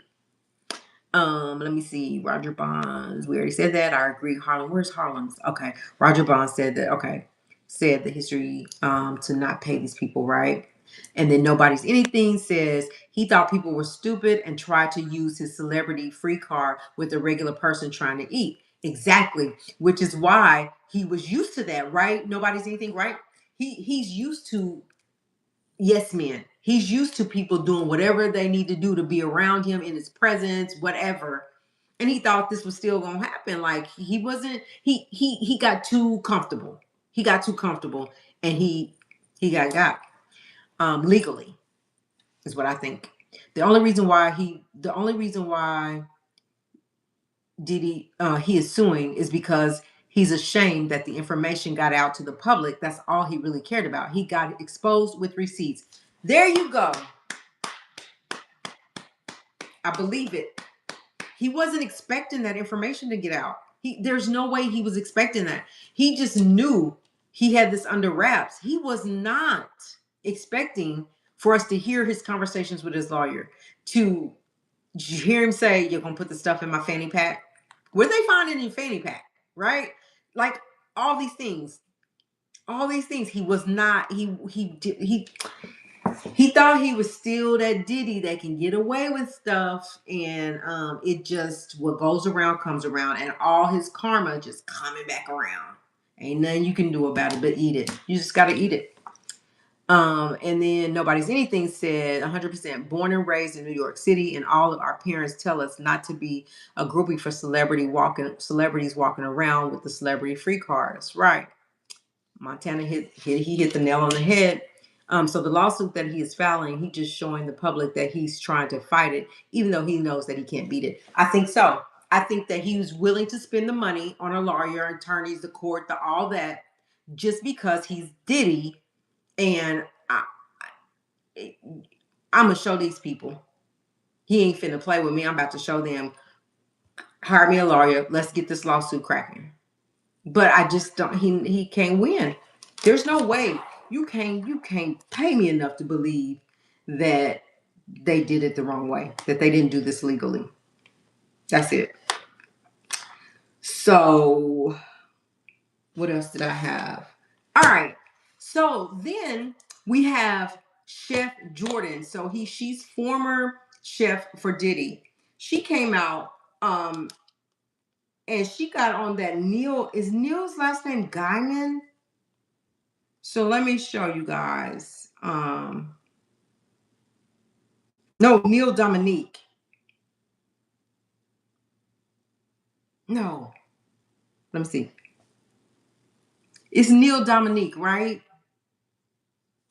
Let me see. Roger Bonds. We already said that. I agree. Harlem. Where's Harlem's? Okay. Roger Bonds said that. Okay. Said the history to not pay these people, right? And then nobody's anything says he thought people were stupid and tried to use his celebrity free card with a regular person trying to eat. Exactly. Which is why he was used to that, right? Nobody's anything, right? He's used to yes men. He's used to people doing whatever they need to do to be around him in his presence, whatever. And he thought this was still gonna happen. Like he wasn't. He got too comfortable. He got too comfortable, and he got legally is what I think. The only reason why Diddy he is suing is because he's ashamed that the information got out to the public. That's all he really cared about. He got exposed with receipts. There you go. I believe it. He wasn't expecting that information to get out. There's no way he was expecting that. He just knew he had this under wraps. He was not expecting for us to hear his conversations with his lawyer, to hear him say, "You're gonna put the stuff in my fanny pack." Where they find it in your fanny pack, right? Like all these things, all these things. He was not. He thought he was still that Diddy that can get away with stuff, and it just what goes around comes around, and all his karma just coming back around. Ain't nothing you can do about it but eat it. You just gotta eat it. And then nobody's anything said 100% born and raised in New York City, and all of our parents tell us not to be a groupie for celebrities walking around with the celebrity free cards. Right. Montana he hit the nail on the head. So the lawsuit that he is filing, he just showing the public that he's trying to fight it, even though he knows that he can't beat it. I think so. I think that he was willing to spend the money on a lawyer, attorneys, the court, all that, just because he's Diddy, and I'm gonna show these people he ain't finna play with me. I'm about to show them. Hire me a lawyer. Let's get this lawsuit cracking. But I just don't. He can't win. There's no way you can't pay me enough to believe that they did it the wrong way. That they didn't do this legally. That's it. So what else did I have? All right. So then we have Chef Jordan. So she's former chef for Diddy. She came out and she got on that Neil. Is Neil's last name Gaiman? So let me show you guys. No, Neil Dominique. No, let me see. It's Neil Dominique, right?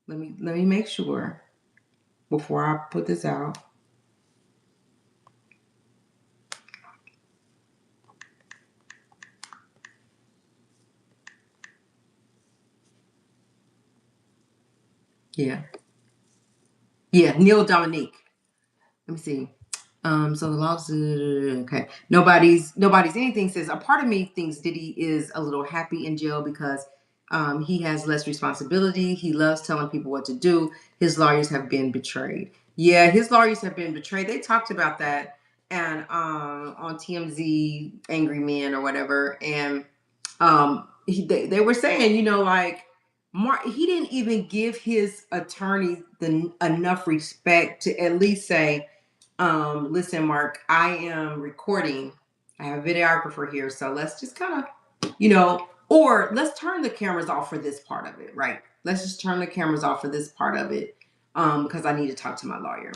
Let me make sure before I put this out. Yeah. Yeah, Neil Dominique. Let me see. So the lawsuit, okay. Nobody's anything says a part of me thinks Diddy is a little happy in jail because he has less responsibility. He loves telling people what to do. His lawyers have been betrayed. Yeah, his lawyers have been betrayed. They talked about that and on TMZ Angry Men or whatever. And they were saying, like Mark, he didn't even give his attorney enough respect to at least say, listen, Mark, I am recording. I have a videographer here, so let's just kind of, or let's turn the cameras off for this part of it, right? Let's just turn the cameras off for this part of it, because I need to talk to my lawyer.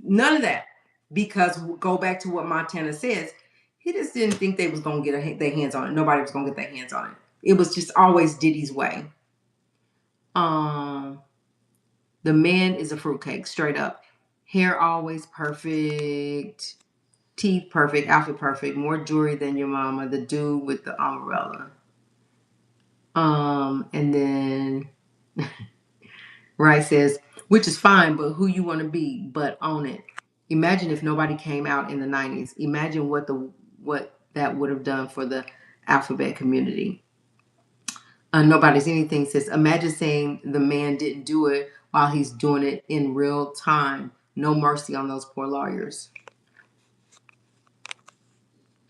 None of that, because go back to what Montana says. He just didn't think they was gonna get their hands on it. Nobody was gonna get their hands on it. It was just always Diddy's way. Um, the man is a fruitcake, straight up. Hair always perfect. Teeth perfect, outfit perfect, more jewelry than your mama, the dude with the umbrella. And then Rice says, which is fine, but who you want to be, but own it. Imagine if nobody came out in the 90s. Imagine what that would have done for the alphabet community. Nobody's anything says, imagine saying the man didn't do it while he's doing it in real time. No mercy on those poor lawyers.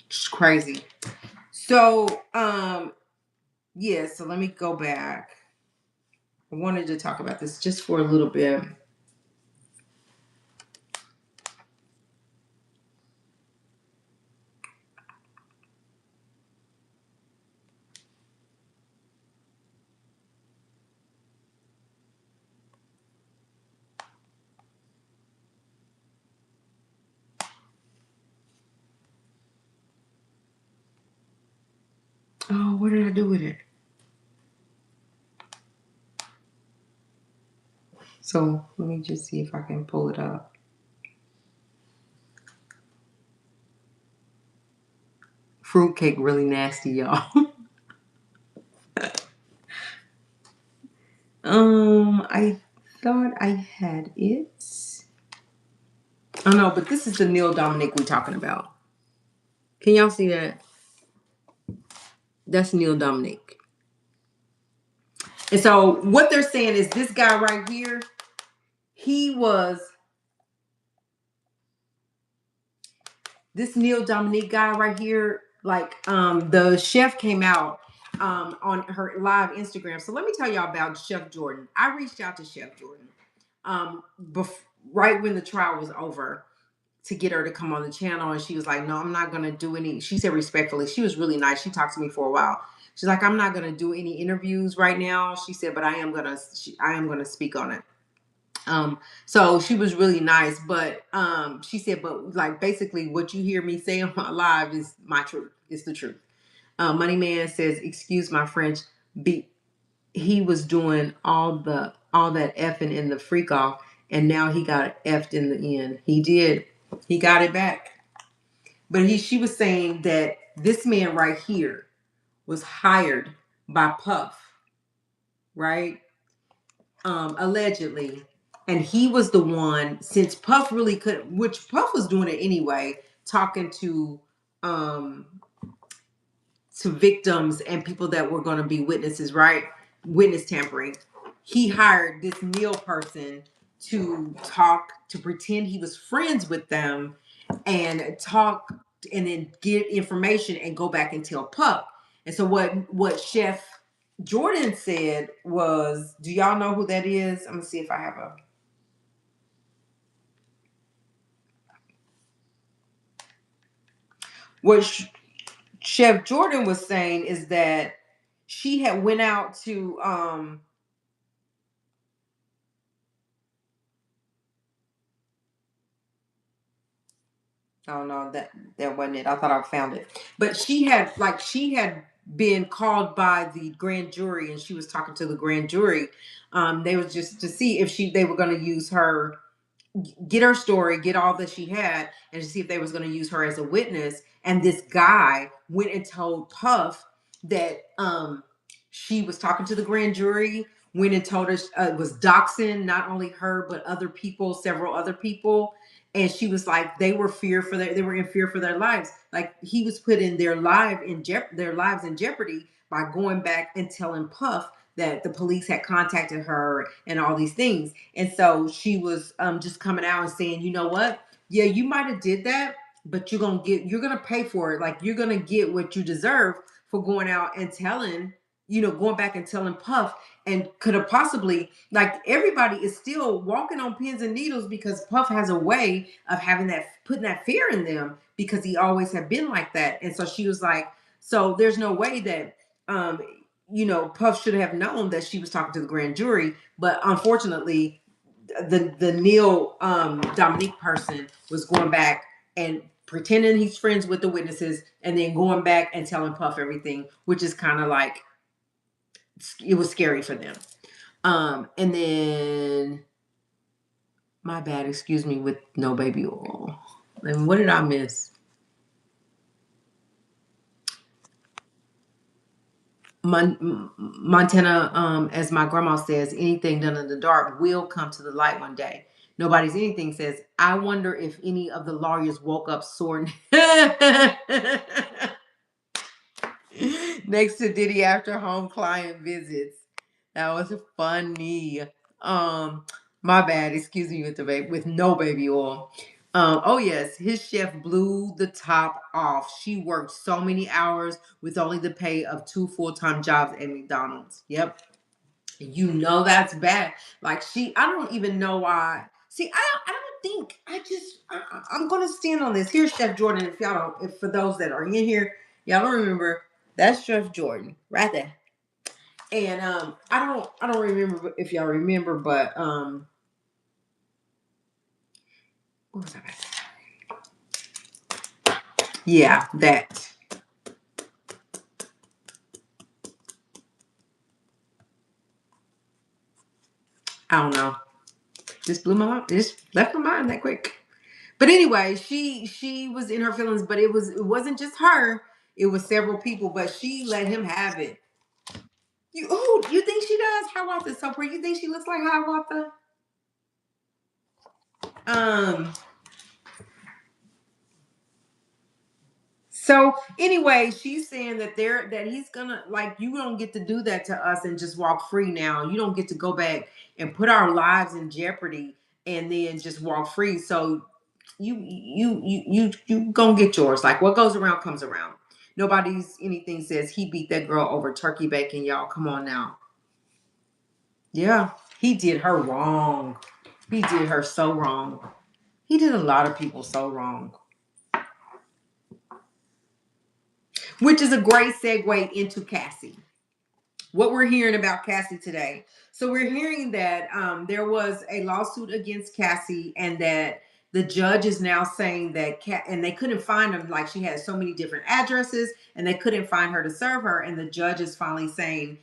It's crazy. So, yeah, so let me go back. I wanted to talk about this just for a little bit. Oh, what did I do with it? So let me just see if I can pull it up. Fruitcake really nasty, y'all. I thought I had it. Oh no, but this is the Neil Dominic we're talking about. Can y'all see that? That's Neil Dominic. And so what they're saying is this guy right here, he was this Neil Dominique guy right here, like the chef came out on her live Instagram. So let me tell y'all about Chef Jordan. I reached out to Chef Jordan right when the trial was over to get her to come on the channel, and she was like, no, I'm not gonna do any. She said respectfully, she was really nice. She talked to me for a while. She's like, I'm not gonna do any interviews right now. She said, but I am gonna speak on it. So she was really nice, but she said, but like basically what you hear me say on my live is my truth. It's the truth. Money Man says, excuse my French, be he was doing all that effing in the freak off, and now he got effed in the end. He did. He got it back. But she was saying that this man right here was hired by Puff, right? Allegedly, and he was the one, since Puff really couldn't, which Puff was doing it anyway, talking um to victims and people that were going to be witnesses, right? Witness tampering. He hired this Neil person to talk, to pretend he was friends with them and talk, and then get information and go back and tell Puff. And so what Chef Jordan said was, do y'all know who that is? I'm gonna see if I have a. What Chef Jordan was saying is that she had went out to oh no, that wasn't it. I thought I found it. But she had been called by the grand jury, and she was talking to the grand jury. They was just to see if they were going to use her, get her story, get all that she had, and to see if they was going to use her as a witness. And this guy went and told Puff that she was talking to the grand jury. Went and told her it was doxing not only her but other people, several other people, and she was like, they were in fear for their lives. Like he was putting their lives in jeopardy by going back and telling Puff that the police had contacted her and all these things. And so she was just coming out and saying, you know what? Yeah, you might have did that, but you're gonna pay for it. Like you're gonna get what you deserve for going out and telling, going back and telling Puff, and could have possibly, like, everybody is still walking on pins and needles because Puff has a way of putting that fear in them because he always had been like that. And so she was like, so there's no way that Puff should have known that she was talking to the grand jury. But unfortunately, the Neil Dominique person was going back and pretending he's friends with the witnesses and then going back and telling Puff everything, which is kind of like, it was scary for them. And then, my bad, excuse me, with no baby oil. And what did I miss? Montana, as my grandma says, anything done in the dark will come to the light one day. Nobody's anything says, I wonder if any of the lawyers woke up sore next to Diddy after home client visits. That was funny. Um, my bad. Excuse me with no baby oil. Oh yes, his chef blew the top off. She worked so many hours with only the pay of 2 full-time jobs at McDonald's. Yep. That's bad. Like I don't even know why. See, I don't think, I'm gonna stand on this. Here's Chef Jordan. If y'all don't, if for those that are in here, y'all don't remember, that's Chef Jordan right there. And I don't remember if y'all remember, but what was I about to say? Yeah, that. I don't know. Just blew my mind. Just left my mind that quick. But anyway, she was in her feelings, but it wasn't just her. It was several people, but she let him have it. You think she does? Hiawatha's so pretty. You think she looks like Hiawatha? Um. So anyway, she's saying that he's gonna, like, you don't get to do that to us and just walk free now. You don't get to go back and put our lives in jeopardy and then just walk free. So you gonna get yours. Like, what goes around comes around. Nobody's anything says he beat that girl over turkey bacon, y'all. Come on now. Yeah, he did her wrong. He did her so wrong. He did a lot of people so wrong. Which is a great segue into Cassie. What we're hearing about Cassie today. So we're hearing that there was a lawsuit against Cassie, and that the judge is now saying that and they couldn't find him. Like, she had so many different addresses, and they couldn't find her to serve her. And the judge is finally saying,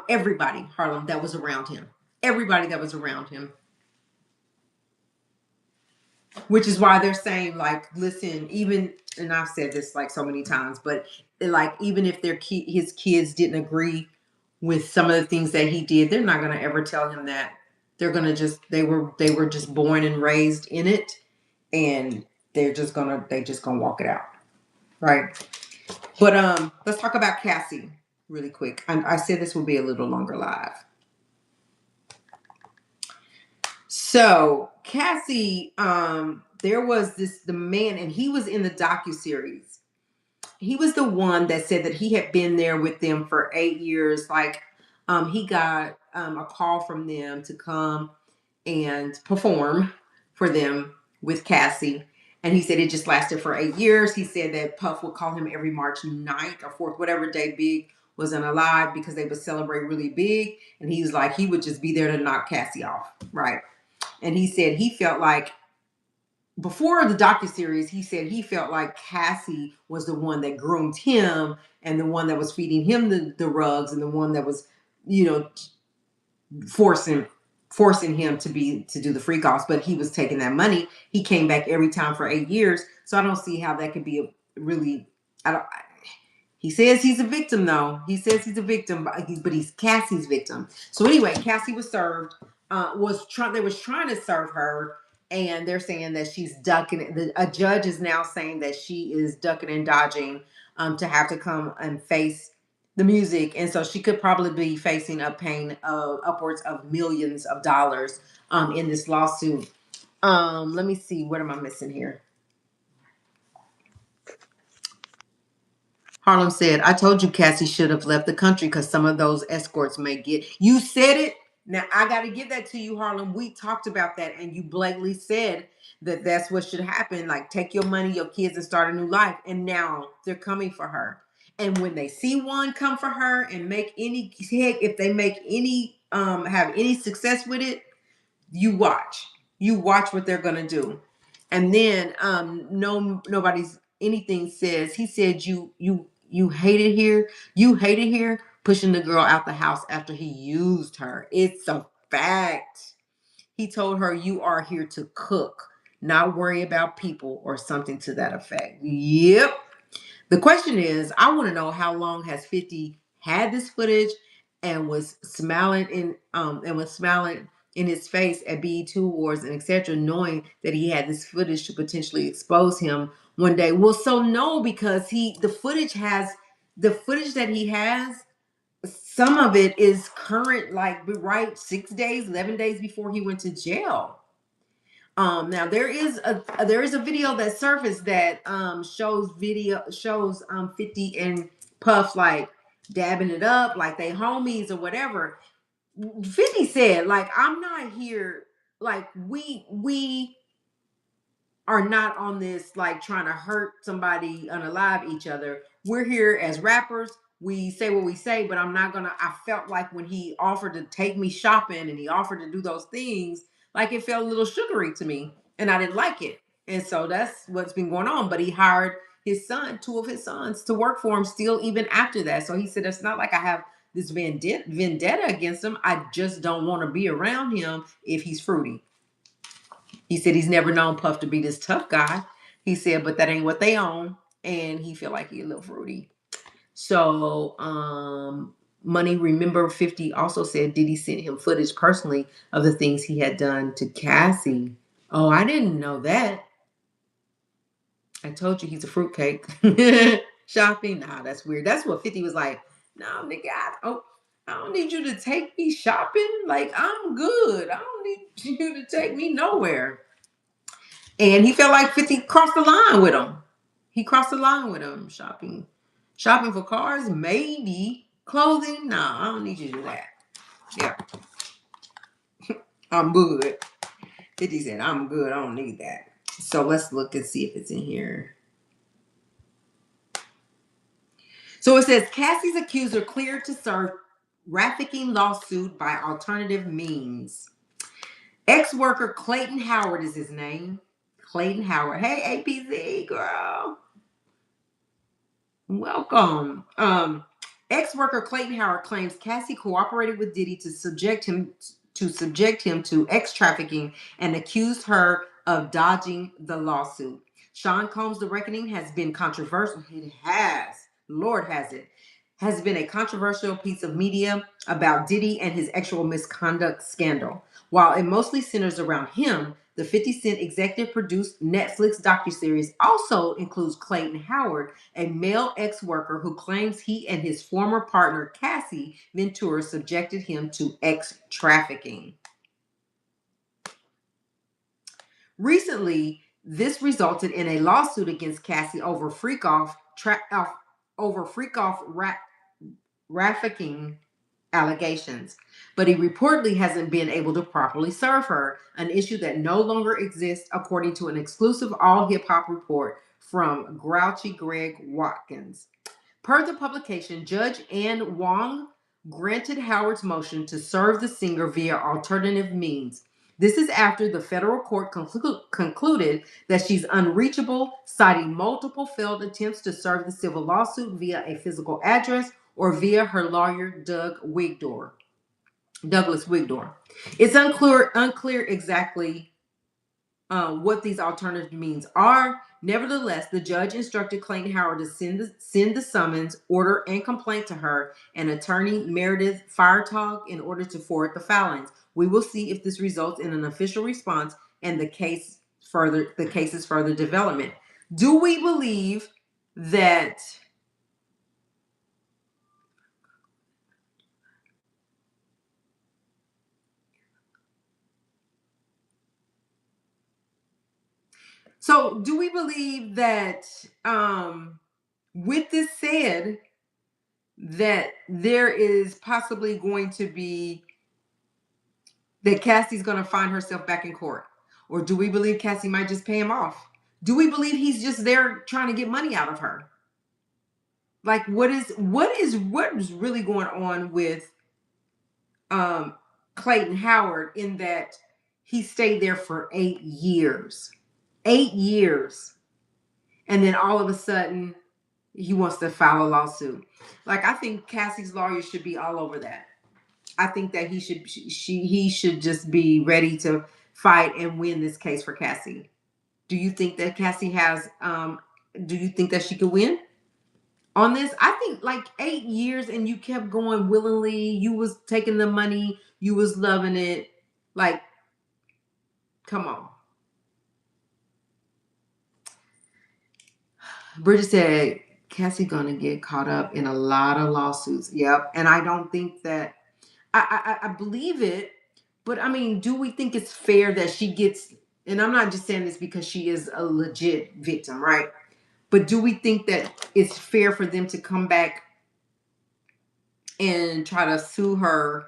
everybody, Harlem, that was around him, everybody that was around him. Which is why they're saying, like, listen, even, and I've said this like so many times, but like, even if his kids didn't agree with some of the things that he did, they're not going to ever tell him that. They're going to just, they were just born and raised in it, and they just gonna walk it out, right? But let's talk about Cassie really quick. I said this would be a little longer live. So Cassie, there was the man, and he was in the docuseries. He was the one that said that he had been there with them for 8 years. Like, he got a call from them to come and perform for them with Cassie. And he said it just lasted for 8 years. He said that Puff would call him every March 9th or 4th, whatever day Big wasn't alive, because they would celebrate really big. And he was like, he would just be there to knock Cassie off. Right. And he said he felt like, before the docuseries, he said he felt like Cassie was the one that groomed him, and the one that was feeding him the rugs, and the one that was, you know, forcing him to do the freak offs. But he was taking that money. He came back every time for 8 years. So I don't see how that could be a really, I don't, he says he's a victim, though. He says he's a victim, but he's Cassie's victim. So anyway, Cassie was served. They was trying to serve her, and they're saying that she's ducking. A judge is now saying that she is ducking and dodging to have to come and face the music, and so she could probably be facing a pain of upwards of millions of dollars in this lawsuit. Let me see. What am I missing here? Harlem said, I told you Cassie should have left the country because some of those escorts may get. You said it. Now, I got to give that to you, Harlem. We talked about that, and you blatantly said that that's what should happen. Like, take your money, your kids, and start a new life. And now they're coming for her. And when they see one come for her and make any, heck, if they make any, have any success with it, you watch what they're gonna do. And then nobody's anything says, he said, you hate it here, you hate it here, pushing the girl out the house after he used her. It's a fact. He told her, you are here to cook, not worry about people, or something to that effect. Yep. The question is, I want to know, how long has 50 had this footage and was smiling in his face at BE2 Awards and etc., knowing that he had this footage to potentially expose him one day. Well, so no, because the footage that he has, some of it is current, like right 6 days, 11 days before he went to jail. Now there is a video that surfaced that shows 50 and Puff like dabbing it up like they homies or whatever. 50 said, like, I'm not here, like we are not on this like trying to hurt somebody, unalive each other. We're here as rappers. We say what we say, but I felt like when he offered to take me shopping and he offered to do those things, like it felt a little sugary to me and I didn't like it. And so that's what's been going on. But he hired two of his sons to work for him still, even after that. So he said, it's not like I have this vendetta against him. I just don't want to be around him if he's fruity. He said he's never known Puff to be this tough guy. He said, but that ain't what they own. And he feel like he a little fruity. So, Money Remember 50 also said Diddy sent him footage personally of the things he had done to Cassie. Oh, I didn't know that. I told you he's a fruitcake. Shopping? Nah, that's weird. That's what 50 was like. No, nigga, I don't need you to take me shopping. Like, I'm good. I don't need you to take me nowhere. And he felt like 50 crossed the line with him. He crossed the line with him. Shopping for cars, maybe. Clothing, nah, I don't need you to do that. Yeah, I'm good. 50 said, I'm good. I don't need that. So let's look and see if it's in here. So it says Cassie's accuser cleared to serve trafficking lawsuit by alternative means. Ex-worker Clayton Howard is his name. Clayton Howard. Hey, APZ, girl. Welcome. Ex-worker Clayton Howard claims Cassie cooperated with Diddy to subject him to ex trafficking and accused her of dodging the lawsuit. Sean Combs' The Reckoning has been controversial. It has, Lord has it, has been a controversial piece of media about Diddy and his sexual misconduct scandal. While it mostly centers around him, the 50 Cent executive produced Netflix docuseries also includes Clayton Howard, a male ex-worker who claims he and his former partner Cassie Ventura subjected him to ex-trafficking. Recently, this resulted in a lawsuit against Cassie over trafficking allegations, but he reportedly hasn't been able to properly serve her, an issue that no longer exists, according to an exclusive All Hip Hop report from Grouchy Greg Watkins. Per the publication, Judge Ann Wong granted Howard's motion to serve the singer via alternative means. This is after the federal court concluded that she's unreachable, citing multiple failed attempts to serve the civil lawsuit via a physical address or via her lawyer, Douglas Wigdor. It's unclear exactly what these alternative means are. Nevertheless, the judge instructed Clayton Howard to send the summons, order, and complaint to her and attorney Meredith Firetog in order to forward the filings. We will see if this results in an official response and the case's further development. Do we believe that so do we believe that with this said that there is possibly going to be that Cassie's going to find herself back in court? Or do we believe Cassie might just pay him off? Do we believe he's just there trying to get money out of her? Like what is really going on with um Clayton Howard in that he stayed there for 8 years. 8 years. And then all of a sudden he wants to file a lawsuit. Like I think Cassie's lawyer should be all over that. I think that he should just be ready to fight and win this case for Cassie. Do you think that Cassie has do you think that she could win on this? I think like 8 years and you kept going willingly, you was taking the money, you was loving it. Like, come on. Bridget said Cassie gonna get caught up in a lot of lawsuits. Yep. And I don't think that I believe it, but I mean, do we think it's fair that she gets, and I'm not just saying this because she is a legit victim, right? But do we think that it's fair for them to come back and try to sue her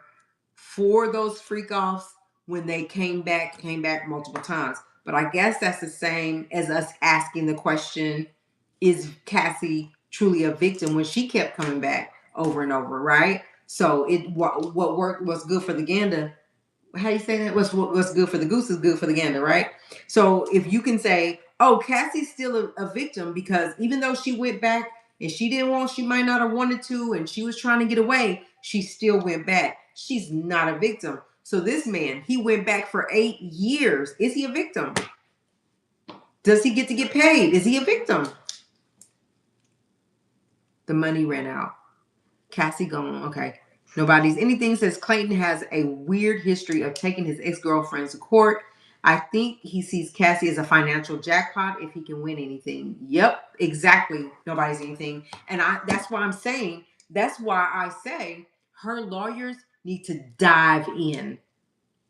for those freak offs when they came back multiple times? But I guess that's the same as us asking the question, is Cassie truly a victim when she kept coming back over and over, right? So what worked was good for the gander. How you say that? What's good for the goose is good for the gander, right? So if you can say, oh, Cassie's still a victim because even though she went back and she didn't want, she might not have wanted to, and she was trying to get away, she still went back. She's not a victim. So this man, he went back for 8 years. Is he a victim? Does he get to get paid? Is he a victim? The money ran out. Cassie gone. Okay. Nobody's anything says Clayton has a weird history of taking his ex-girlfriends to court. I think he sees Cassie as a financial jackpot if he can win anything. Yep, exactly. Nobody's anything. And that's why I'm saying, that's why I say her lawyers need to dive in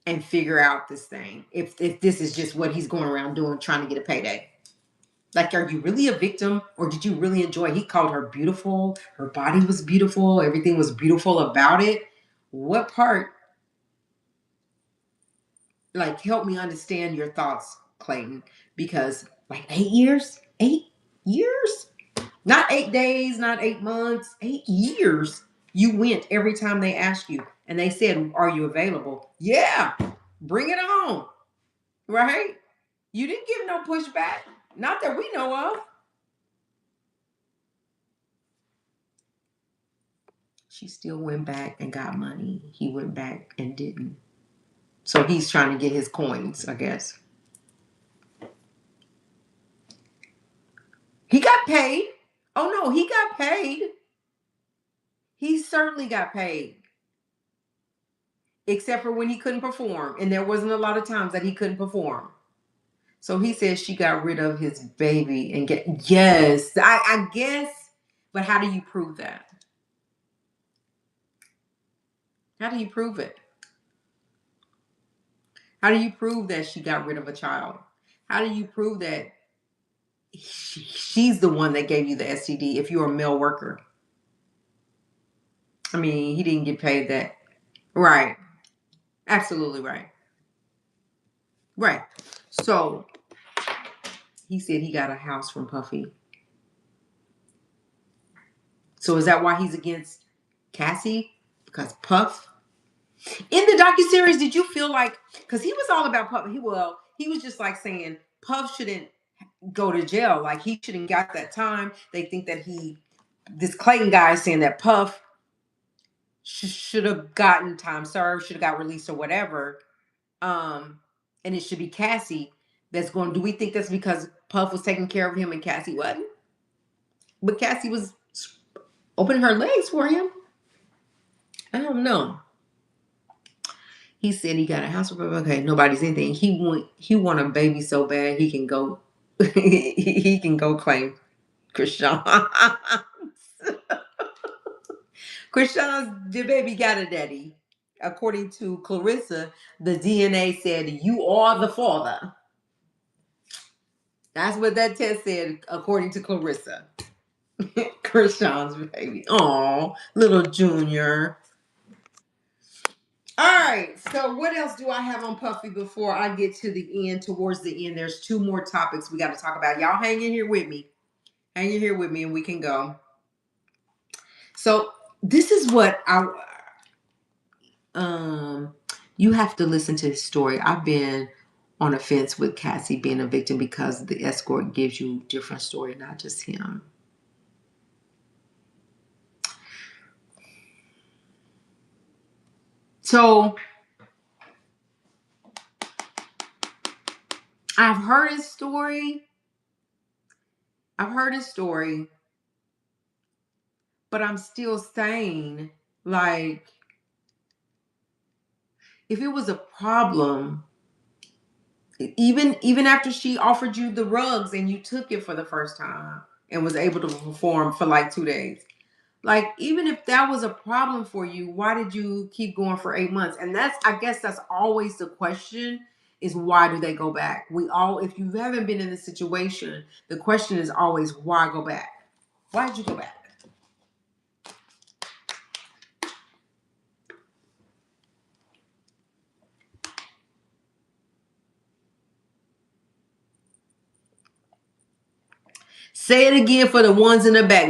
and figure out this thing. If this is just what he's going around doing, trying to get a payday. Like, are you really a victim or did you really enjoy? He called her beautiful. Her body was beautiful. Everything was beautiful about it. What part? Like, help me understand your thoughts, Clayton. Because, like, 8 years? 8 years? Not 8 days, not 8 months, 8 years. You went every time they asked you. And they said, are you available? Yeah, bring it on. Right? You didn't give no pushback. Not that we know of. She still went back and got money. He went back and didn't. So he's trying to get his coins, I guess. He got paid. Oh no, he got paid. He certainly got paid. Except for when he couldn't perform. And there wasn't a lot of times that he couldn't perform. So he says she got rid of his baby and get, yes, I guess. But how do you prove that? How do you prove it? How do you prove that she got rid of a child? How do you prove that she's the one that gave you the STD if you're a male worker? I mean, he didn't get paid that. Right. Absolutely right. Right. So he said he got a house from Puffy. So is that why he's against Cassie? Because Puff? In the docuseries, did you feel like, because he was all about Puff, he was just like saying Puff shouldn't go to jail. Like he shouldn't got that time. They think that this Clayton guy is saying that Puff should have gotten time served, should have got released or whatever. And it should be Cassie that's going. Do we think that's because Puff was taking care of him and Cassie wasn't? But Cassie was opening her legs for him. I don't know. He said he got a house. Okay, nobody's anything. He want a baby so bad he can go he can go claim Krishan. Krishan's the baby got a daddy. According to Clarissa, the DNA said you are the father. That's what that test said, according to Clarissa. Krishan's baby. Aw, little Junior. All right. So what else do I have on Puffy before I get to the end? Towards the end, there's two more topics we got to talk about. Y'all hang in here with me. Hang in here with me, and we can go. So this is what I you have to listen to his story. I've been on a fence with Cassie being a victim because the escort gives you different story, not just him. So I've heard his story. I've heard his story, but I'm still saying, like, if it was a problem, even after she offered you the rugs and you took it for the first time and was able to perform for like 2 days, like, even if that was a problem for you, why did you keep going for 8 months? And I guess that's always the question, is why do they go back? If you haven't been in this situation, the question is always, why go back? Why did you go back? Say it again for the ones in the back.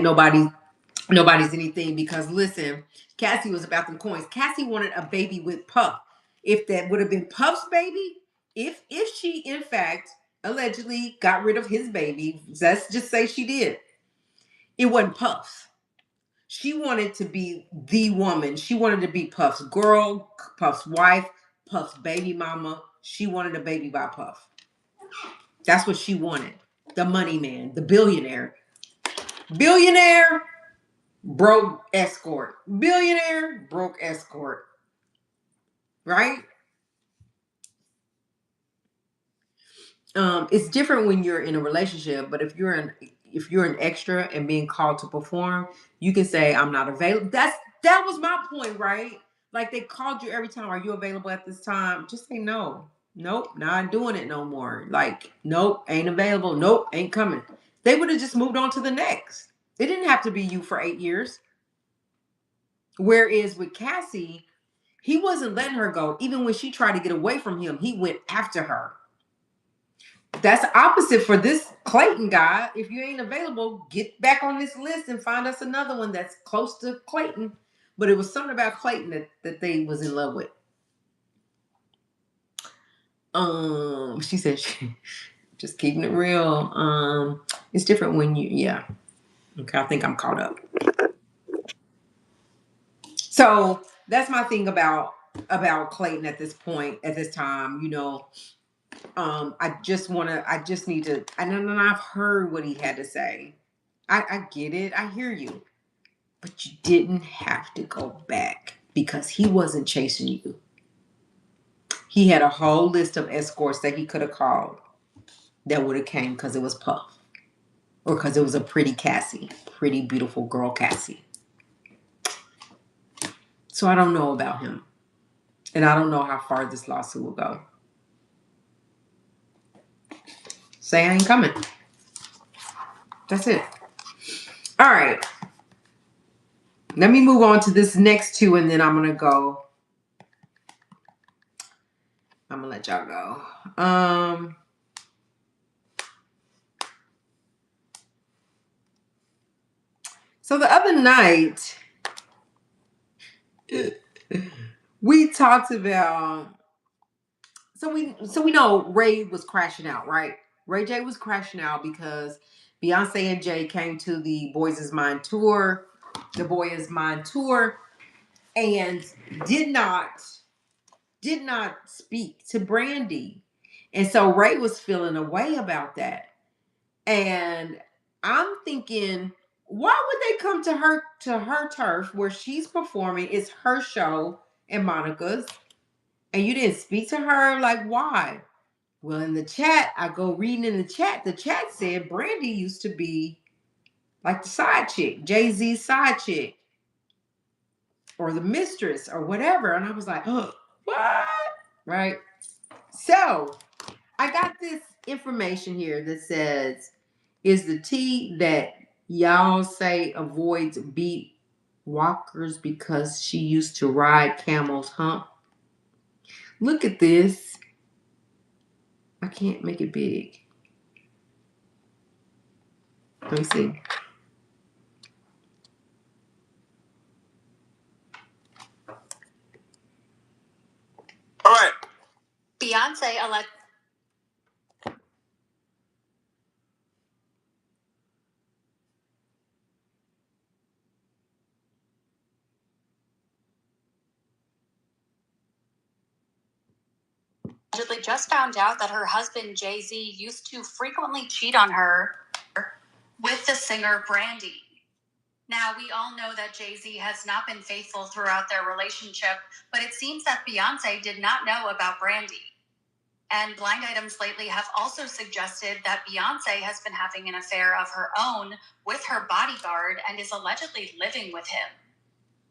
Nobody's anything, because listen, Cassie was about them coins. Cassie wanted a baby with Puff. If that would have been Puff's baby, if she in fact allegedly got rid of his baby, let's just say she did, it wasn't Puff's. She wanted to be the woman. She wanted to be Puff's girl, Puff's wife, Puff's baby mama. She wanted a baby by Puff. That's what she wanted. The money man, the billionaire. Billionaire, broke escort. Billionaire, broke escort. Right? It's different when you're in a relationship, but if you're an extra and being called to perform, you can say I'm not available. That was my point, right? Like, they called you every time. Are you available at this time? Just say no. Nope, not doing it no more. Like, nope, ain't available. Nope, ain't coming. They would have just moved on to the next. It didn't have to be you for 8 years. Whereas with Cassie, he wasn't letting her go. Even when she tried to get away from him, he went after her. That's opposite for this Clayton guy. If you ain't available, get back on this list and find us another one that's close to Clayton. But it was something about Clayton that they was in love with. She said she just keeping it real. It's different when yeah. Okay, I think I'm caught up. So that's my thing about Clayton at this point, at this time, I just need to, and I've heard what he had to say. I get it. I hear you. But you didn't have to go back because he wasn't chasing you. He had a whole list of escorts that he could have called that would have came because it was Puff. Or because it was a pretty Cassie. Pretty beautiful girl Cassie. So I don't know about him. And I don't know how far this lawsuit will go. Say I ain't coming. That's it. All right. Let me move on to this next two, and then I'm going to go. I'm going to let y'all go. So the other night, we talked about, so we know Ray was crashing out, right? Ray J was crashing out because Beyonce and Jay came to the Boys Is Mine tour, and did not speak to Brandy. And so Ray was feeling a way about that. And I'm thinking, why would they come to her turf where she's performing? It's her show and Monica's. And you didn't speak to her? Like, why? Well, in the chat, I go reading in the chat said Brandy used to be like the side chick, Jay-Z's side chick, or the mistress, or whatever. And I was like, oh, what? Right? So I got this information here that says, is the tea that y'all say avoids beat walkers because she used to ride camels hump? Look at this. I can't make it big. Let me see. All right. Beyonce allegedly just found out that her husband Jay-Z used to frequently cheat on her with the singer Brandy. Now, we all know that Jay-Z has not been faithful throughout their relationship, but it seems that Beyonce did not know about Brandy. And blind items lately have also suggested that Beyonce has been having an affair of her own with her bodyguard and is allegedly living with him.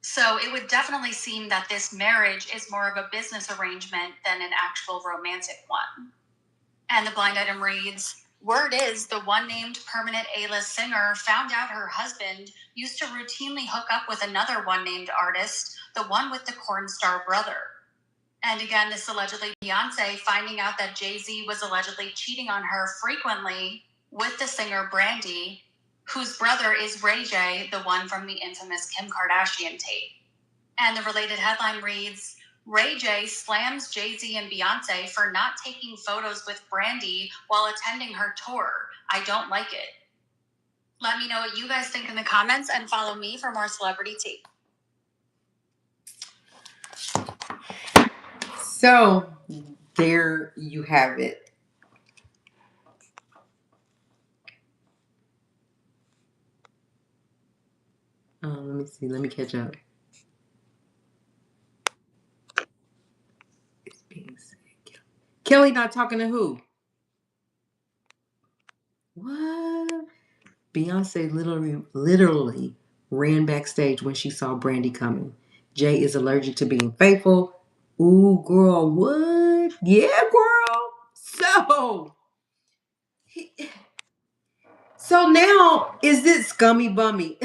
So it would definitely seem that this marriage is more of a business arrangement than an actual romantic one. And the blind item reads, word is the one named permanent A-list singer found out her husband used to routinely hook up with another one named artist, the one with the corn star brother. And again, this allegedly Beyonce finding out that Jay-Z was allegedly cheating on her frequently with the singer Brandy, whose brother is Ray J, the one from the infamous Kim Kardashian tape. And the related headline reads, Ray J slams Jay-Z and Beyonce for not taking photos with Brandy while attending her tour. I don't like it. Let me know what you guys think in the comments and follow me for more celebrity tea. So there you have it. Let me see. Let me catch up. It's being said. Kelly not talking to who? What? Beyonce literally ran backstage when she saw Brandy coming. Jay is allergic to being faithful. Ooh, girl, what? Yeah, girl. So now is this scummy bummy?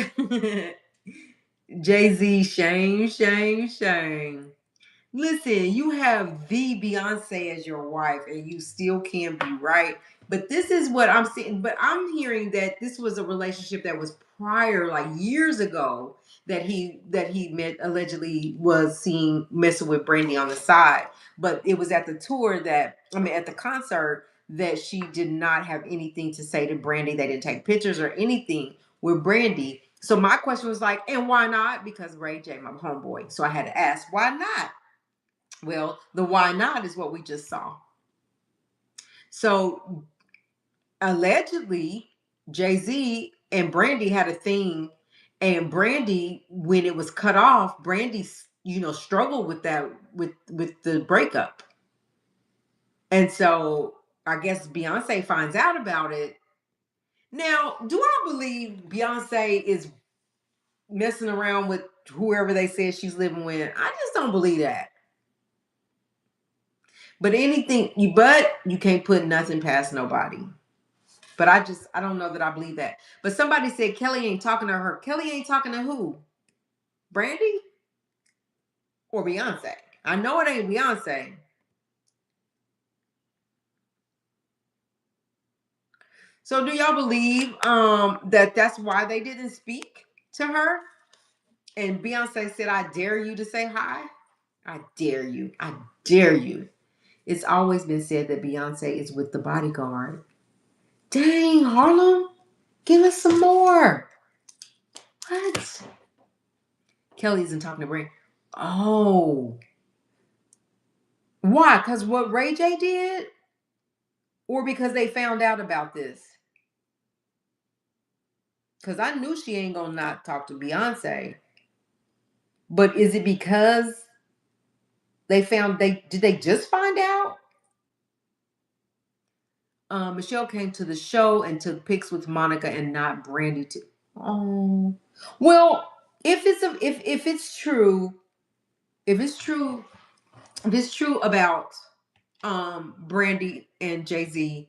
Jay-Z, shame, shame, shame. Listen, you have the Beyonce as your wife, and you still can be right. But this is what I'm seeing. But I'm hearing that this was a relationship that was prior, like years ago, that he met allegedly was seen messing with Brandy on the side. But it was at the tour at the concert that she did not have anything to say to Brandy. They didn't take pictures or anything with Brandy. So my question was like, and why not? Because Ray J, my homeboy. So I had to ask, why not? Well, the why not is what we just saw. So allegedly, Jay-Z and Brandy had a thing, and Brandy, when it was cut off, Brandy, struggled with that with the breakup. And so I guess Beyonce finds out about it. Now, do I believe Beyonce is messing around with whoever they said she's living with? I just don't believe that. But you can't put nothing past nobody. But I don't know that I believe that. But somebody said Kelly ain't talking to her. Kelly ain't talking to who? Brandy or Beyonce? I know it ain't Beyonce. So do y'all believe that that's why they didn't speak to her? And Beyonce said, I dare you to say hi. I dare you. I dare you. It's always been said that Beyonce is with the bodyguard. Dang, Harlem, give us some more. What? Kelly isn't talking to Brandy. Oh. Why? Because what Ray J did? Or because they found out about this? Because I knew she ain't going to not talk to Beyonce. But is it because did they just find out? Michelle came to the show and took pics with Monica and not Brandy too. Oh, well, if it's true, if it's true, if it's true about Brandy and Jay-Z,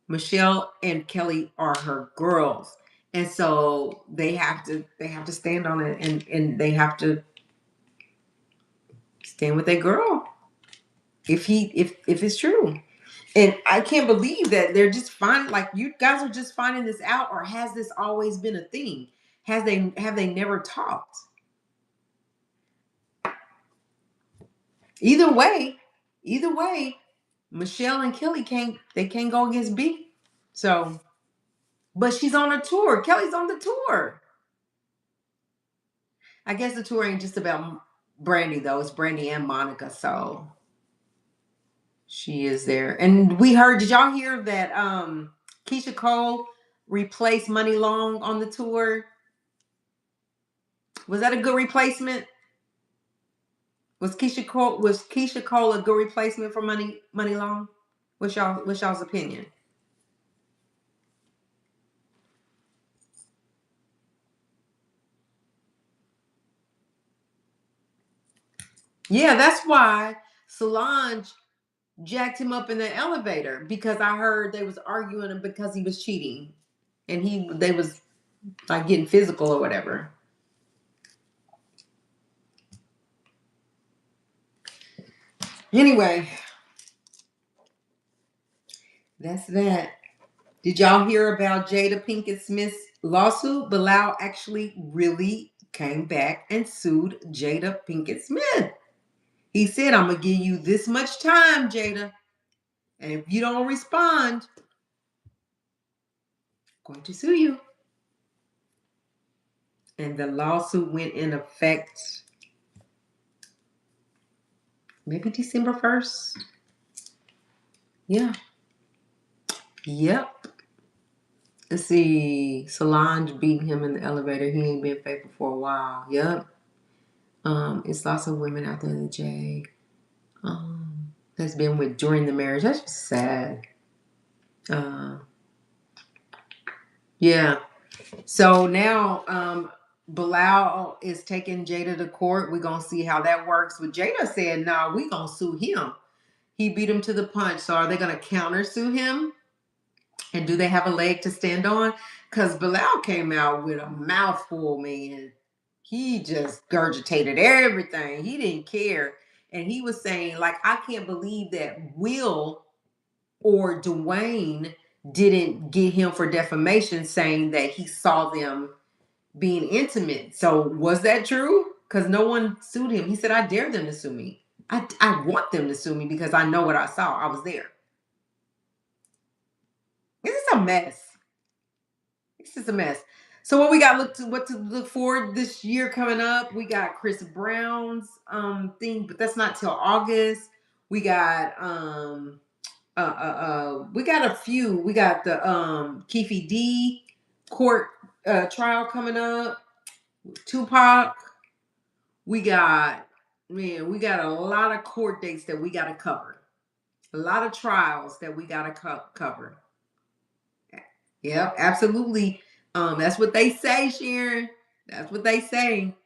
Michelle and Kelly are her girls. And so they have to stand on it, and they have to stand with their girl if it's true. And I can't believe that they're just finding, like, you guys are just finding this out, or has this always been a thing? Have they never talked? Either way, either way, Michelle and Kelly can't go against B. So, but she's on a tour. Kelly's on the tour. I guess the tour ain't just about Brandy though. It's Brandy and Monica. So she is there. And we heard, did y'all hear that Keisha Cole replaced Money Long on the tour? Was that a good replacement? Was Keisha Cole a good replacement for Money Long? What's y'all's opinion? Yeah, that's why Solange jacked him up in the elevator, because I heard they was arguing because he was cheating, and they was like getting physical or whatever. Anyway, that's that. Did y'all hear about Jada Pinkett Smith's lawsuit? Bilal actually really came back and sued Jada Pinkett Smith. He said, "I'm gonna give you this much time, Jada, and if you don't respond, I'm going to sue you." And the lawsuit went in effect maybe December 1st. Yeah. Yep. Let's see. Solange beating him in the elevator. He ain't been faithful for a while. Yep. It's lots of women out there that Jay has been with during the marriage. That's just sad. Uh, yeah. So now Bilal is taking Jada to court. We're gonna see how that works. But Jada said, "Nah, we gonna sue him. He beat him to the punch." So are they gonna counter sue him? And do they have a leg to stand on? Because Bilal came out with a mouthful, man. He just gurgitated everything. He didn't care. And he was saying, like, I can't believe that Will or Dwayne didn't get him for defamation, saying that he saw them being intimate. So was that true? Because no one sued him. He said, I dare them to sue me. I want them to sue me because I know what I saw. I was there. This is a mess. This is a mess. So what to look forward this year coming up? We got Chris Brown's thing, but that's not till August. We got we got a few. We got the Keefe D court trial coming up. Tupac. We got we got a lot of court dates that we got to cover. A lot of trials that we got to cover. Yep, absolutely. That's what they say, Sharon. That's what they say.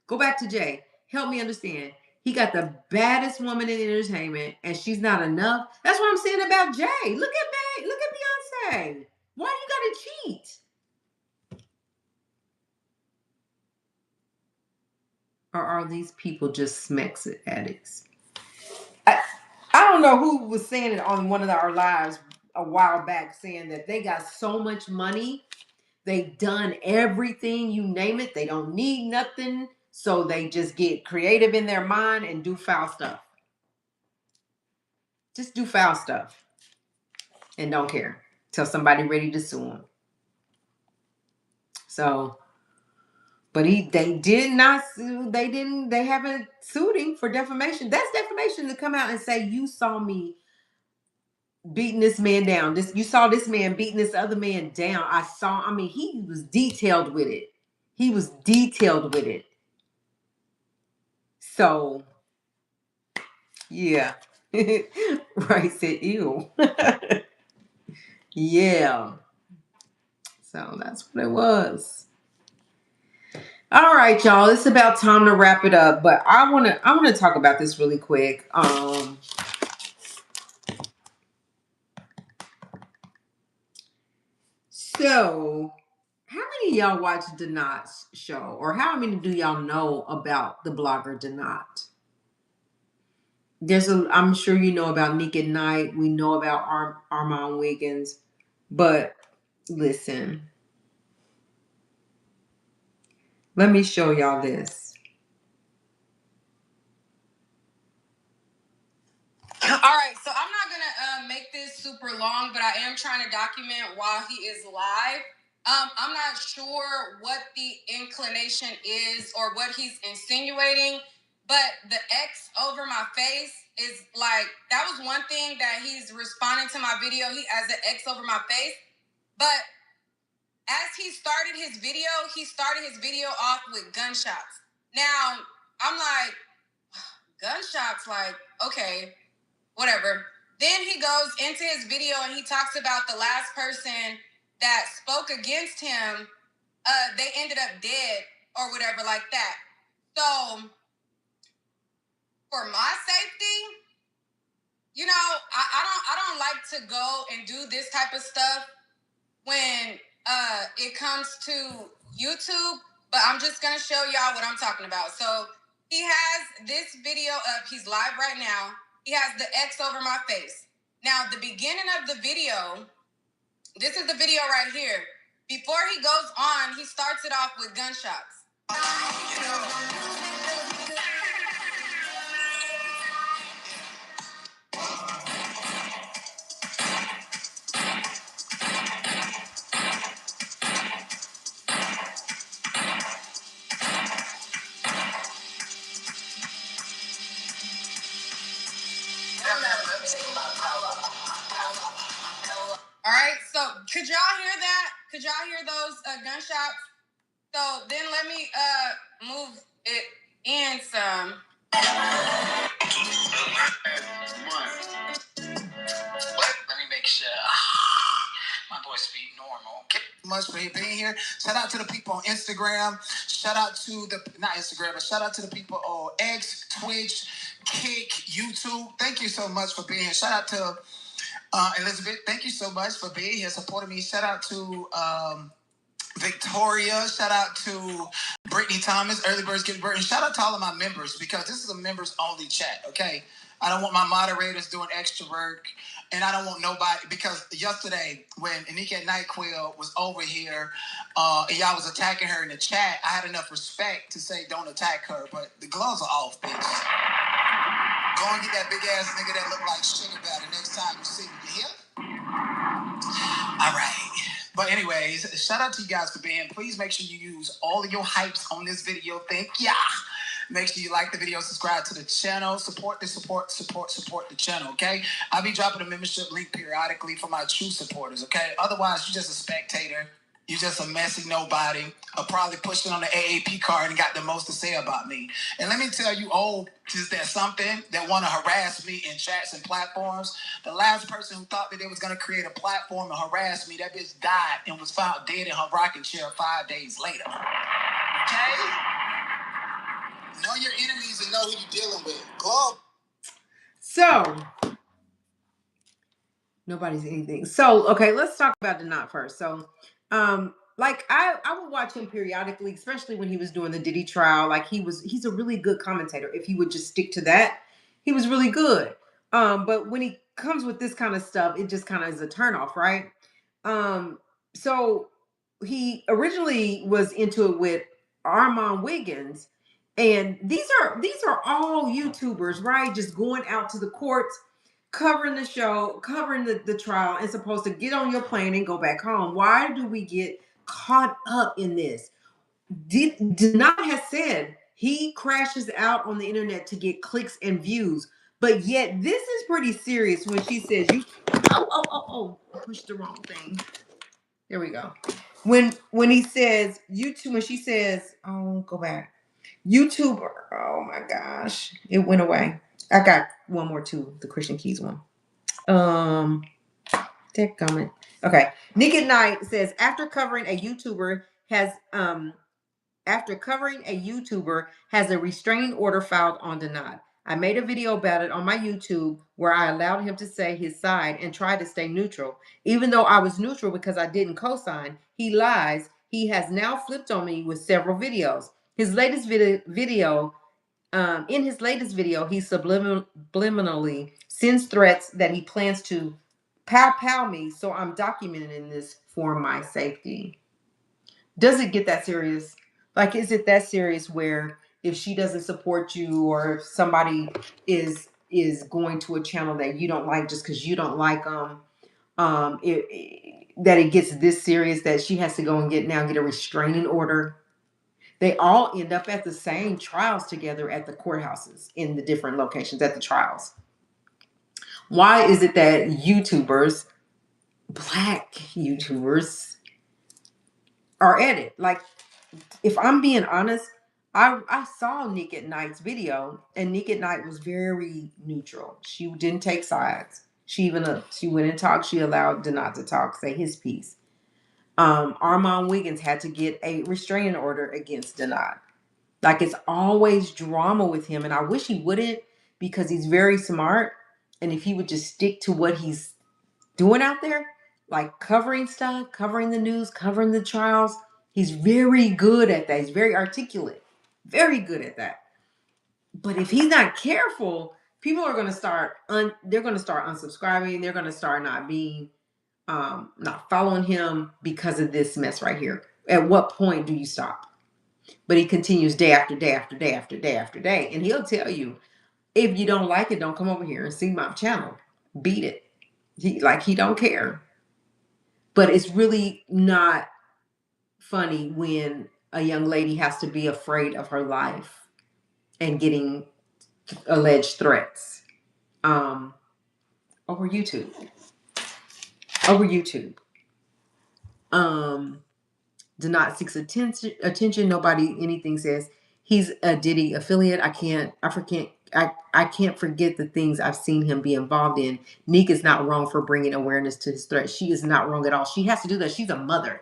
Go back to Jay. Help me understand. He got the baddest woman in entertainment, and she's not enough. That's what I'm saying about Jay. Look at May. Look at Beyonce. Why you gotta cheat? Or are these people just smacks addicts? I, I don't know who was saying it on one of our lives a while back, saying that they got so much money. They've done everything, you name it. They don't need nothing. So they just get creative in their mind and do foul stuff. Just do foul stuff and don't care till somebody ready to sue them. So, but they did not sue. They haven't sued him for defamation. That's defamation, to come out and say, you saw me beating this man down. You saw this man beating this other man down. I mean, he was detailed with it. He was detailed with it. So Yeah. Right, said ew. Yeah. So that's what it was. All right, y'all. It's about time to wrap it up. But I wanna talk about this really quick. So how many of y'all watch Donat's show? Or how many do y'all know about the blogger Donat? I'm sure you know about Nick at Night. We know about Armand Wiggins. But listen, let me show y'all this. All right, so I'm not gonna make this super long, but I am trying to document while he is live. I'm not sure what the inclination is or what he's insinuating, but the X over my face is like, that was one thing that he's responding to my video. He has the X over my face, but as he started his video off with gunshots. Now, I'm like, gunshots, like, okay, whatever. Then he goes into his video and he talks about the last person that spoke against him. They ended up dead or whatever like that. So for my safety, I don't like to go and do this type of stuff when it comes to YouTube, but I'm just gonna show y'all what I'm talking about. So he has this video up. He's live right now. He has the X over my face. Now, the beginning of the video, this is the video right here. Before he goes on, he starts it off with gunshots. All right, so could y'all hear that? Could y'all hear those gunshots? So then let me move it in some. Let me make sure. My boy speak normal. Much for being here. Shout out to the people on Instagram. Shout out to not Instagram, but shout out to the people on X, Twitch, Kick, YouTube. Thank you so much for being here. Shout out to Elizabeth. Thank you so much for being here, supporting me. Shout out to Victoria. Shout out to Brittany Thomas, Early Birds Get Bird. And shout out to all of my members, because this is a members only chat, okay? I don't want my moderators doing extra work, and I don't want nobody, because yesterday when Anika Nightquill was over here and y'all was attacking her in the chat, I had enough respect to say don't attack her, but the gloves are off, bitch. Go and get that big ass nigga that look like sugar batter next time you see me. You hear? All right. But anyways, shout out to you guys for being here. Please make sure you use all of your hypes on this video. Thank ya. Make sure you like the video, subscribe to the channel, support the channel, okay? I'll be dropping a membership link periodically for my true supporters, okay? Otherwise, you're just a spectator. You're just a messy nobody. I probably pushed it on the AAP card and got the most to say about me. And let me tell you, is there something that want to harass me in chats and platforms? The last person who thought that they was going to create a platform and harass me, that bitch died and was found dead in her rocking chair 5 days later. Okay? Know your enemies and know who you're dealing with. Club. So nobody's anything. So okay, let's talk about Donat first. So like I would watch him periodically, especially when he was doing the Diddy trial. Like he's a really good commentator. If he would just stick to that, he was really good. But when he comes with this kind of stuff, it just kind of is a turnoff, right? So he originally was into it with Armand Wiggins, and these are all YouTubers, right? Just going out to the courts, covering the show, covering the trial, and supposed to get on your plane and go back home. Why do we get caught up in this? Did not have said he crashes out on the internet to get clicks and views, but yet this is pretty serious when she says you. I pushed the wrong thing. There we go. When he says YouTube, when she says, oh, go back. YouTuber, oh my gosh, it went away. I got one more too, the Christian Keys one. That comment. Okay. Nick at Night says after covering a YouTuber has a restraining order filed on Denad. I made a video about it on my YouTube where I allowed him to say his side and tried to stay neutral. Even though I was neutral because I didn't co-sign, he lies. He has now flipped on me with several videos. His latest video in his latest video, he subliminally sends threats that he plans to pow me, so I'm documenting this for my safety. Does it get that serious? Like, is it that serious where if she doesn't support you or if somebody is going to a channel that you don't like just because you don't like them, that it gets this serious that she has to go and get a restraining order? They all end up at the same trials together at the courthouses in the different locations at the trials. Why is it that YouTubers, black YouTubers, are at it? Like, if I'm being honest, I saw Nick at Night's video, and Nick at Night was very neutral. She didn't take sides. She went and talked. She allowed Denat to talk, say his piece. Armand Wiggins had to get a restraining order against Denat. Like, it's always drama with him, and I wish he wouldn't, because he's very smart. And if he would just stick to what he's doing out there, like covering stuff, covering the news, covering the trials, he's very good at that. He's very articulate, very good at that. But if he's not careful, people are going to start they're going to start unsubscribing. They're going to start not following him because of this mess right here. At what point do you stop? But he continues day after day after day after day after day. And he'll tell you, if you don't like it, don't come over here and see my channel. Beat it. He don't care. But it's really not funny when a young lady has to be afraid of her life and getting alleged threats over YouTube. Do not seek attention. Nobody anything says he's a Diddy affiliate. I can't forget the things I've seen him be involved in. Neek is not wrong for bringing awareness to his threat. She is not wrong at all. She has to do that. She's a mother.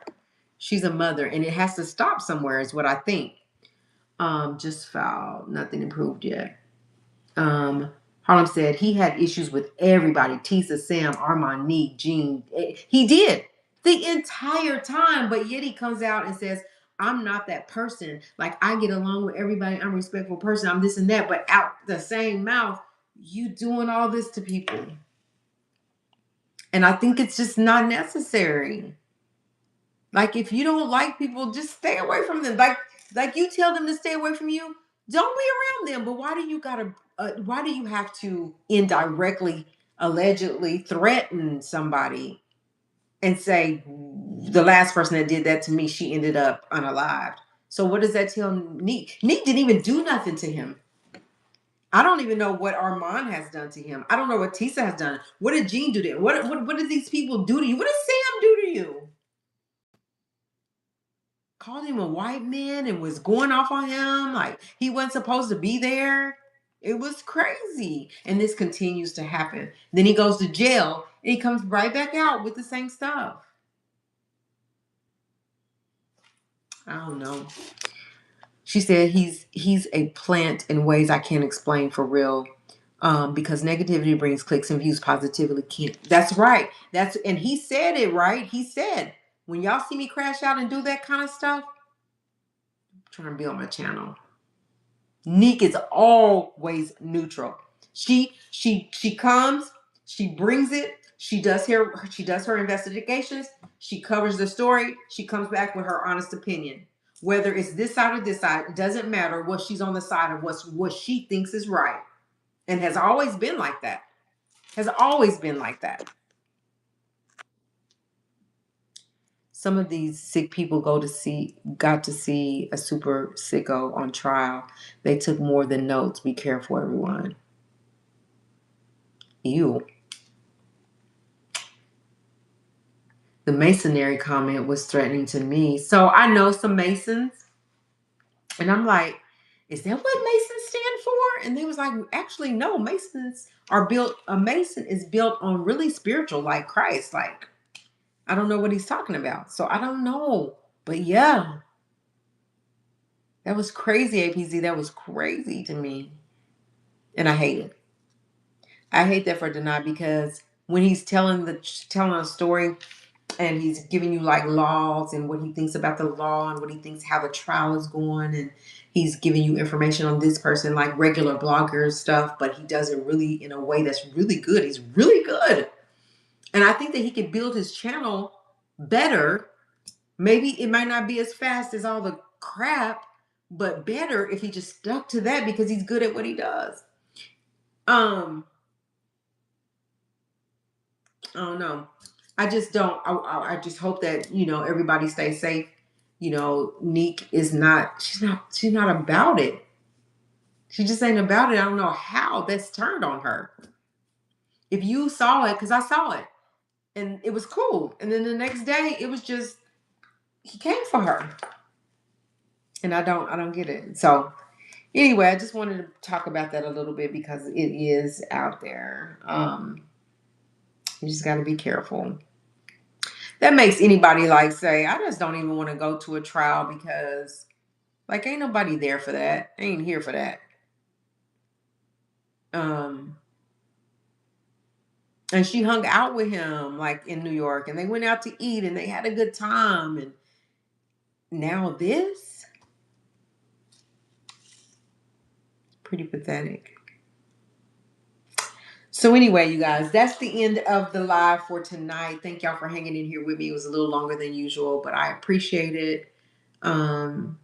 And it has to stop somewhere is what I think. Just filed. Nothing improved yet. Harlem said he had issues with everybody. Tisa, Sam, Armand, Neek, Gene. He did the entire time, but yet he comes out and says, I'm not that person. Like, I get along with everybody. I'm a respectful person. I'm this and that. But out the same mouth, you doing all this to people. And I think it's just not necessary. Like, if you don't like people, just stay away from them. Like you tell them to stay away from you, don't be around them. But why do you have to indirectly, allegedly threaten somebody and say the last person that did that to me, she ended up unalived? So what does that tell Neek? Neek didn't even do nothing to him. I don't even know what Armand has done to him. I don't know what Tisa has done. What did Gene do to him? What did these people do to you? What did Sam do to you? Called him a white man and was going off on him like he wasn't supposed to be there. It was crazy. And this continues to happen. Then he goes to jail and he comes right back out with the same stuff. I don't know. She said he's a plant in ways I can't explain for real. Because negativity brings clicks and views, positively can't. That's right. And he said it right. He said, when y'all see me crash out and do that kind of stuff, I'm trying to be on my channel. Neek is always neutral. She comes, she brings it, she does her investigations, she covers the story, she comes back with her honest opinion. Whether it's this side or this side, it doesn't matter. What she's on the side of what she thinks is right. And has always been like that. Some of these sick people got to see a super sicko on trial. They took more than notes. Be careful, everyone. Ew. The masonry comment was threatening to me. So I know some Masons, and I'm like, is that what Masons stand for? And they was like, actually, no, Masons are built, a Mason is built on really spiritual, like Christ. Like, I don't know what he's talking about. So I don't know. But yeah, that was crazy, APZ. That was crazy to me. And I hate it. I hate that for Denai because when he's telling a story and he's giving you like laws and what he thinks about the law and what he thinks how the trial is going, and he's giving you information on this person like regular blogger stuff, but he does it really in a way that's really good. He's really good. And I think that he could build his channel better. Maybe it might not be as fast as all the crap, but better if he just stuck to that because he's good at what he does. I don't know. I just don't. I just hope that everybody stays safe. Neek is not. She's not. She's not about it. She just ain't about it. I don't know how that's turned on her. If you saw it, because I saw it, and it was cool, and then the next day it was just he came for her, and I don't. I don't get it. So anyway, I just wanted to talk about that a little bit because it is out there. You just got to be careful. That makes anybody like say, I just don't even want to go to a trial because like ain't nobody there for that. I ain't here for that. Um and she hung out with him like in New York and they went out to eat and they had a good time, and now this pretty pathetic. So anyway, you guys, that's the end of the live for tonight. Thank y'all for hanging in here with me. It was a little longer than usual, but I appreciate it. Um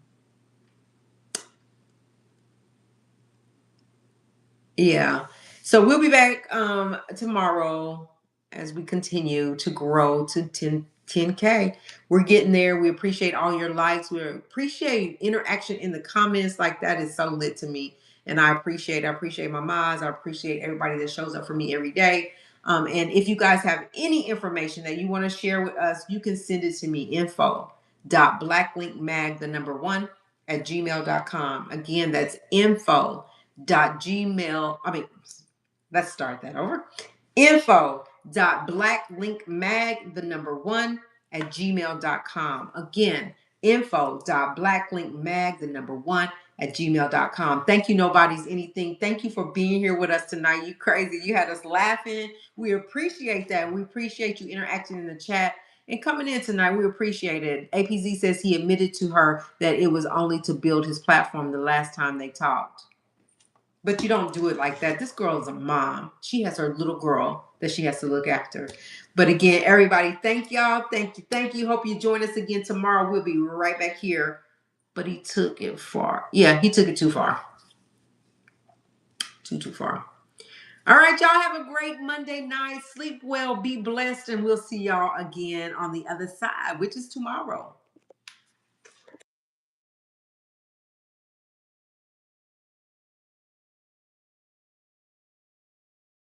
Yeah. So we'll be back tomorrow as we continue to grow to 10K. We're getting there. We appreciate all your likes. We appreciate interaction in the comments. Like that is so lit to me. And I appreciate my moms. I appreciate everybody that shows up for me every day. And if you guys have any information that you want to share with us, you can send it to me info.blacklinkmag the number one at gmail.com. Again, that's info dot gmail I mean let's start that over. Info.blacklinkmag the number one at gmail.com. Again, info.blacklinkmag the number one at gmail.com. Thank you, Nobody's Anything. Thank you for being here with us tonight. You crazy, you had us laughing. We appreciate that. We appreciate you interacting in the chat and coming in tonight. We appreciate it. APZ says he admitted to her that it was only to build his platform the last time they talked. But you don't do it like that. This girl is a mom. She has her little girl that she has to look after. But again, everybody, thank y'all. Thank you. Thank you. Hope you join us again tomorrow. We'll be right back here. But he took it far. Yeah, he took it too far. Too far. All right, y'all have a great Monday night. Sleep well, be blessed, and we'll see y'all again on the other side, which is tomorrow.